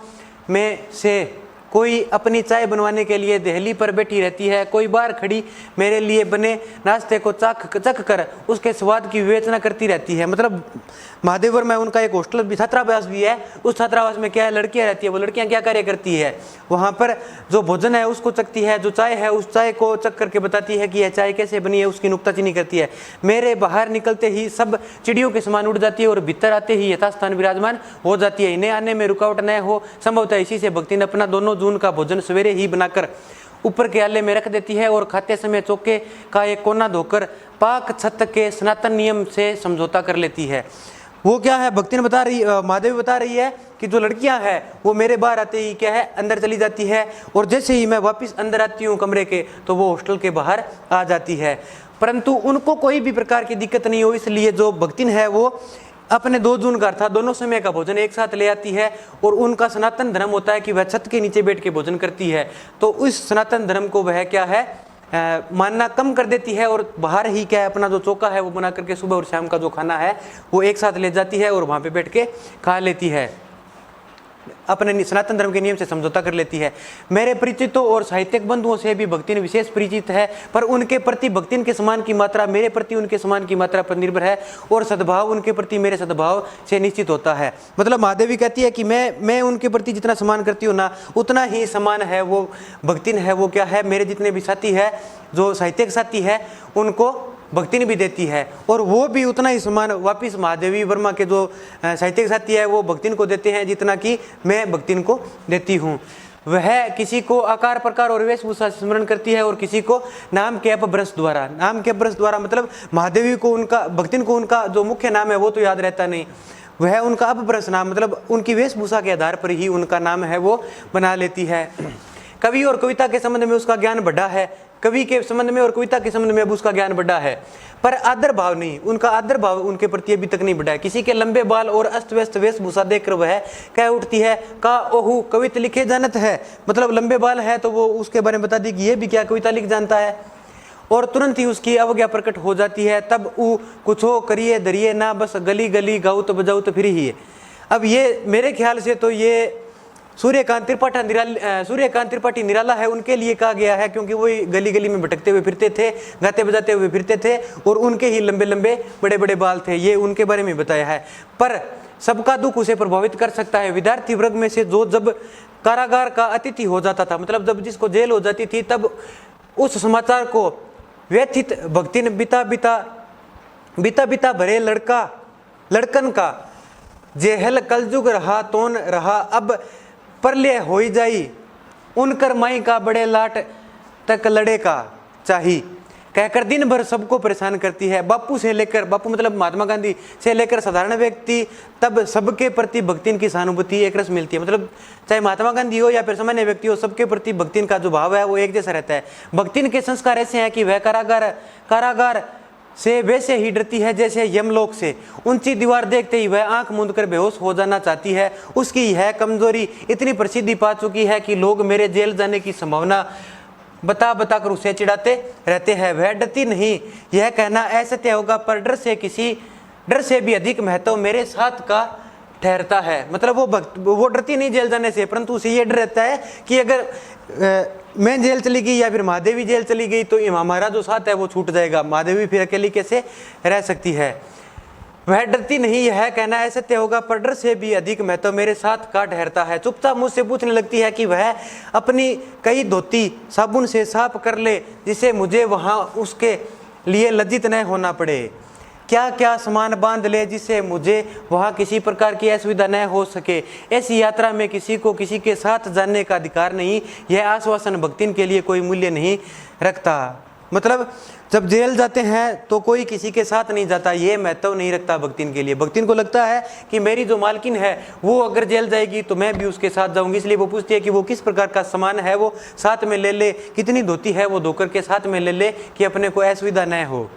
में से कोई अपनी चाय बनवाने के लिए दहली पर बैठी रहती है, कोई बाहर खड़ी मेरे लिए बने नाश्ते को चख कर उसके स्वाद की विवेचना करती रहती है। मतलब महादेवपुर में उनका एक हॉस्टल भी, छात्रावास भी है। उस छात्रावास में क्या है, लड़कियां रहती है। वो लड़कियां क्या कार्य करती है, वहाँ पर जो भोजन है उसको चखती है, जो चाय है उस चाय को चख करके बताती है कि यह चाय कैसे बनी है, उसकी नुक्ताचीनी करती है। मेरे बाहर निकलते ही सब चिड़ियों के समान उड़ जाती है और भीतर आते ही यथास्थान विराजमान हो जाती है। इन्हें आने में रुकावट न हो संभवतः इसी से भक्ति ने अपना 2 जून का भोजन सवेरे ही बनाकर ऊपर के आले में रख देती है और खाते समय चौके का एक कोना धोकर पाक छत के सनातन नियम से समझौता कर लेती है। वो क्या है, भक्ति ने बता रही, महादेवी बता रही है कि जो लड़कियां हैं वो मेरे बाहर आते ही क्या है, अंदर चली जाती है, और जैसे ही मैं वापस अंदर आती हूँ कमरे के, तो वो हॉस्टल के बाहर आ जाती है। परंतु उनको कोई भी प्रकार की दिक्कत नहीं हो, इसलिए जो भक्तिन है वो अपने 2 जून का अर्थात दोनों समय का भोजन एक साथ ले आती है। और उनका सनातन धर्म होता है कि वह छत के नीचे बैठ के भोजन करती है। तो उस सनातन धर्म को वह क्या है, मानना कम कर देती है और बाहर ही क्या है, अपना जो चौका है वो बना करके सुबह और शाम का जो खाना है वो एक साथ ले जाती है और वहाँ पे बैठ के खा लेती है, अपने सनातन धर्म के नियम से समझौता कर लेती है। मेरे परिचितों और साहित्यिक बंधुओं से भी भक्तिन विशेष परिचित है, पर उनके प्रति भक्तिन के समान की मात्रा मेरे प्रति उनके समान की मात्रा पर निर्भर है, और सद्भाव उनके प्रति मेरे सद्भाव से निश्चित होता है। मतलब महादेवी कहती है कि मैं उनके प्रति जितना सम्मान करती हूँ ना, उतना ही समान है वो भक्तिन है, वो क्या है, मेरे जितने भी साथी है, जो साहित्यिक साथी है, उनको भक्तिन भी देती है, और वो भी उतना ही सम्मान वापिस महादेवी वर्मा के जो साहित्यिक साथी है वो भक्तिन को देते हैं जितना कि मैं भक्तिन को देती हूँ। वह किसी को आकार प्रकार और वेशभूषा से स्मरण करती है और किसी को नाम के अपभ्रंश द्वारा। नाम के अपभ्रंश द्वारा मतलब महादेवी को उनका, भक्तिन को उनका जो मुख्य नाम है वो तो याद रहता नहीं, वह उनका अपभ्रंश नाम मतलब उनकी वेशभूषा के आधार पर ही उनका नाम है वो बना लेती है। कवि और कविता के संबंध में उसका ज्ञान बढ़ा है, कवि के संबंध में और कविता के संबंध में अब उसका ज्ञान बढ़ा है, पर आदर भाव नहीं, उनका आदर भाव उनके प्रति अभी तक नहीं बढ़ा है। किसी के लंबे बाल और अस्त व्यस्त वेशभूषा देखकर वह कह उठती है, का ओहू कविता लिखे जानत है। मतलब लंबे बाल है तो वो उसके बारे में बता दी कि ये भी क्या कविता लिख जानता है, और तुरंत ही उसकी अवज्ञा प्रकट हो जाती है। तब ऊ कुछ हो करिए धरिए ना, बस गली गली गाऊ तो बजाऊ तो फिर ही है। अब ये मेरे ख्याल से तो ये सूर्यकांत त्रिपाठी निराला है, उनके लिए कहा गया है, क्योंकि वो गली गली में भटकते हुए फिरते थे, गाते बजाते हुए फिरते थे, और उनके ही लंबे लंबे बड़े बड़े बाल थे। ये उनके बारे में बताया है। पर सबका दुख उसे प्रभावित कर सकता है। विद्यार्थी वर्ग में से जो जब कारागार का अतिथि हो जाता था, मतलब जब जिसको जेल हो जाती थी, तब उस समाचार को व्यथित भक्तिन बिता भरे लड़कन का जेहल कलजुग रहा तोन रहा, अब परले हो जाई उनकर माई का बड़े लाट तक लड़े का चाही, कहकर दिन भर सबको परेशान करती है। बापू से लेकर, बापू मतलब महात्मा गांधी से लेकर साधारण व्यक्ति, तब सबके प्रति भक्तिन की सहानुभूति एक रस मिलती है। मतलब चाहे महात्मा गांधी हो या फिर सामान्य व्यक्ति हो, सबके प्रति भक्तिन का जो भाव है वो एक जैसा रहता है। भक्तिन के संस्कार ऐसे हैं कि वह कारागार से वैसे ही डरती है जैसे यमलोक से। ऊंची दीवार देखते ही वह आंख मूंद कर बेहोश हो जाना चाहती है। उसकी यह कमजोरी इतनी प्रसिद्धि पा चुकी है कि लोग मेरे जेल जाने की संभावना बता कर उसे चिढ़ाते रहते हैं। वह डरती नहीं, यह कहना असत्य होगा, पर डर से भी अधिक महत्व मेरे साथ का ठहरता है। मतलब वो डरती नहीं जेल जाने से, परंतु उसे यह डर रहता है कि अगर मैं जेल चली गई या फिर महादेवी जेल चली गई तो हमारा जो साथ है वो छूट जाएगा, महादेवी फिर अकेली कैसे रह सकती है। वह डरती नहीं, यह कहना असत्य होगा, पर डर से भी अधिक महत्व मेरे साथ का ठहरता है। चुपचाप मुझसे पूछने लगती है कि वह अपनी कई धोती साबुन से साफ कर ले, जिससे मुझे वहाँ उसके लिए लज्जित न होना पड़े। क्या क्या सामान बांध ले जिससे मुझे वहाँ किसी प्रकार की असुविधा न हो सके। ऐसी यात्रा में किसी को किसी के साथ जाने का अधिकार नहीं। यह आश्वासन भक्तिन के लिए कोई मूल्य नहीं रखता। मतलब जब जेल जाते हैं तो कोई किसी के साथ नहीं जाता, ये महत्व नहीं रखता भक्तिन के लिए। भक्तिन को लगता है कि मेरी जो मालकिन है वो अगर जेल जाएगी तो मैं भी उसके साथ जाऊंगी, इसलिए वो पूछती है कि वो किस प्रकार का सामान है वो साथ में ले ले, कितनी धोती है वो धोकर के साथ में ले ले कि अपने को असुविधा न हो।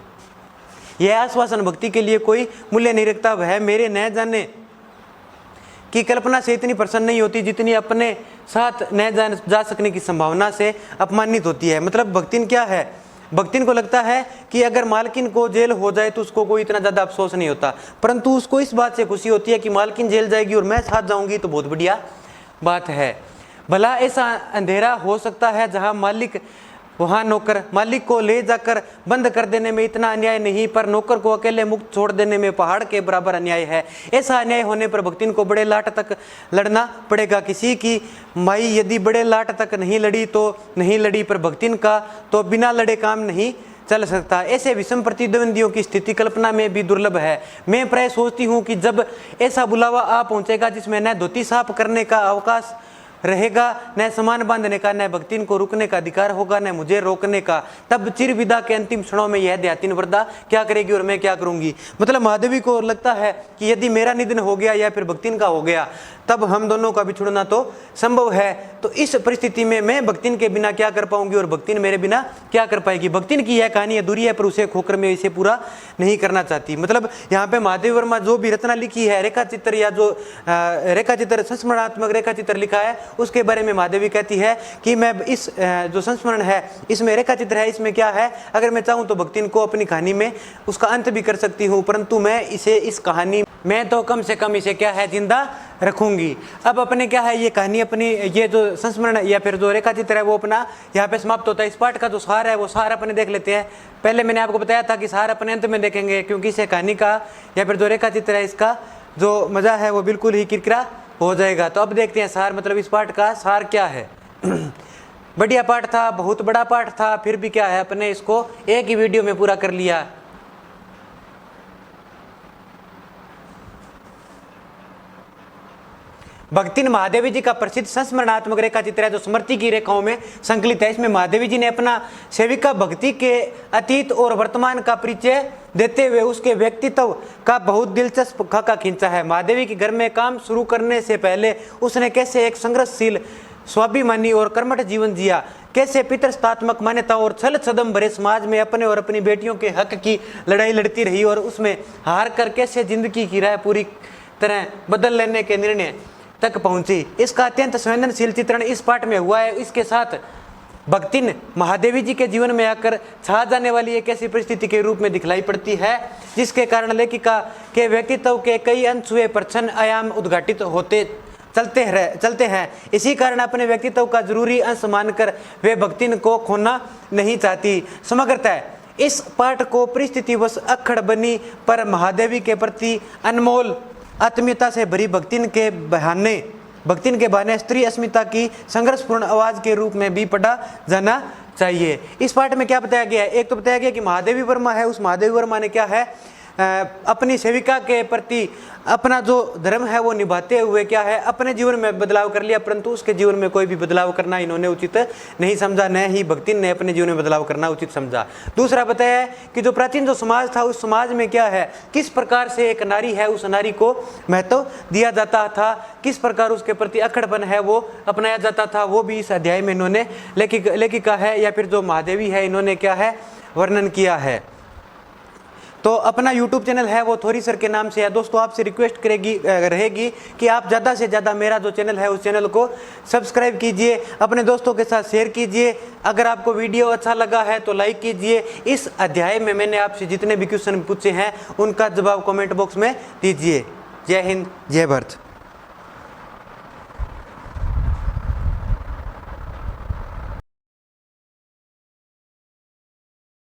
यह आश्वासन भक्ति के लिए कोई मूल्य नहीं रखता। वह मेरे न जाने की कल्पना से इतनी प्रसन्न नहीं होती जितनी अपने साथ न जा सकने की संभावना से अपमानित होती है। मतलब भक्तिन क्या है, भक्तिन को लगता है कि अगर मालकिन को जेल हो जाए तो उसको कोई इतना ज़्यादा अफसोस नहीं होता, परंतु उसको इस बात से खुशी होती है कि मालकिन जेल जाएगी और मैं साथ जाऊंगी तो बहुत बढ़िया बात है। भला ऐसा अंधेरा हो सकता है जहां मालिक वहां नौकर, मालिक को ले जाकर बंद कर देने में इतना अन्याय नहीं, पर नौकर को अकेले मुक्त छोड़ देने में पहाड़ के बराबर अन्याय है। ऐसा अन्याय होने पर भक्तिन को बड़े लाट तक लड़ना पड़ेगा। किसी की माई यदि बड़े लाट तक नहीं लड़ी तो नहीं लड़ी, पर भक्तिन का तो बिना लड़े काम नहीं चल सकता। ऐसे विषम प्रतिद्वंदियों की स्थिति कल्पना में भी दुर्लभ है। मैं प्राय सोचती हूँ कि जब ऐसा बुलावा आ पहुँचेगा जिसमें न धोती साफ करने का अवकाश रहेगा, न सामान बांधने का, न भक्तिन को रुकने का अधिकार होगा, न मुझे रोकने का, तब चिर विदा के अंतिम क्षणों में यह ध्यातिन वृद्धा क्या करेगी और मैं क्या करूंगी। मतलब महादेवी को लगता है कि यदि मेरा निधन हो गया या फिर भक्तिन का हो गया तब हम दोनों का बिछुड़ना तो संभव है। तो इस परिस्थिति में मैं भक्तिन के बिना क्या कर पाऊंगी और भक्तिन मेरे बिना क्या कर पाएगी। भक्तिन की यह कहानी अधूरी है पर उसे खोकर मैं इसे पूरा नहीं करना चाहती। मतलब यहाँ पे महादेव वर्मा जो भी रचना लिखी है, रेखा चित्र या जो रेखा चित्र संस्मरणात्मक रेखा चित्र लिखा है उसके बारे में महादेवी कहती है कि मैं इस जो संस्मरण है इसमें रेखा चित्र है, इसमें क्या है, अगर मैं चाहूँ तो भक्तिन को अपनी कहानी में उसका अंत भी कर सकती हूँ, परंतु मैं इसे इस कहानी मैं तो कम से कम इसे क्या है जिंदा रखूंगी। अब अपने क्या है ये कहानी अपनी ये जो संस्मरण या फिर जो रेखा चित्र है वो अपना यहाँ पे समाप्त होता है। इस पाठ का जो सार है वो सार अपने देख लेते हैं। पहले मैंने आपको बताया था कि सार अपने अंत में देखेंगे, क्योंकि इसे कहानी का या फिर जो रेखा चित्र है इसका जो मजा है वो बिल्कुल ही किरकिरा हो जाएगा। तो अब देखते हैं सार, मतलब इस पाठ का सार क्या है। बढ़िया पाठ था, बहुत बड़ा पाठ था, फिर भी क्या है अपने इसको एक ही वीडियो में पूरा कर लिया। भक्तिन महादेवी जी का प्रसिद्ध संस्मरणात्मक रेखा चित्र है जो स्मृति की रेखाओं में संकलित है। इसमें महादेवी जी ने अपना सेविका भक्ति के अतीत और वर्तमान का परिचय देते हुए उसके व्यक्तित्व का बहुत दिलचस्प खाका खींचा है। महादेवी के घर में काम शुरू करने से पहले उसने कैसे एक संघर्षशील, स्वाभिमानी और कर्मठ जीवन जिया, कैसे पितृसत्तात्मक मान्यताओं और छल छदम भरे समाज में अपने और अपनी बेटियों के हक की लड़ाई लड़ती रही और उसमें हार कर कैसे जिंदगी की राह पूरी तरह बदल लेने के निर्णय तक पहुंची। इसका अत्यंत संवेदनशील चित्रण इस पाठ में हुआ है। इसके साथ भक्तिन महादेवी जी के जीवन में आकर छा जाने वाली एक ऐसी परिस्थिति के रूप में दिखलाई पड़ती है जिसके कारण लेखिका के व्यक्तित्व के कई अनछुए प्रच्छन्न आयाम उद्घाटित होते चलते हैं। इसी कारण अपने व्यक्तित्व का जरूरी अंश मानकर वे भक्तिन को खोना नहीं चाहती। समग्रतः इस पाठ को परिस्थितिवश अक्खड़ बनी पर महादेवी के प्रति अनमोल आत्मीयता से भरी भक्तिन के बहाने स्त्री अस्मिता की संघर्षपूर्ण आवाज के रूप में भी पढ़ा जाना चाहिए। इस पाठ में क्या बताया गया है, एक तो बताया गया कि महादेवी वर्मा है, उस महादेवी वर्मा ने क्या है अपनी सेविका के प्रति अपना जो धर्म है वो निभाते हुए क्या है अपने जीवन में बदलाव कर लिया, परंतु उसके जीवन में कोई भी बदलाव करना इन्होंने उचित नहीं समझा, न ही भक्तिन ने अपने जीवन में बदलाव करना उचित समझा। दूसरा बताया कि जो प्राचीन जो समाज था उस समाज में क्या है किस प्रकार से एक नारी है उस नारी को महत्व दिया जाता था, किस प्रकार उसके प्रति अक्खड़पन है वो अपनाया जाता था, वो भी इस अध्याय में इन्होंने लेखिका है या फिर जो महादेवी है इन्होंने क्या है वर्णन किया है। तो अपना YouTube चैनल है वो थोरी सर के नाम से है। दोस्तों आपसे रिक्वेस्ट रहेगी कि आप ज़्यादा से ज़्यादा मेरा जो चैनल है उस चैनल को सब्सक्राइब कीजिए, अपने दोस्तों के साथ शेयर कीजिए। अगर आपको वीडियो अच्छा लगा है तो लाइक कीजिए। इस अध्याय में मैंने आपसे जितने भी क्वेश्चन पूछे हैं उनका जवाब कमेंट बॉक्स में दीजिए। जय हिंद, जय भारत।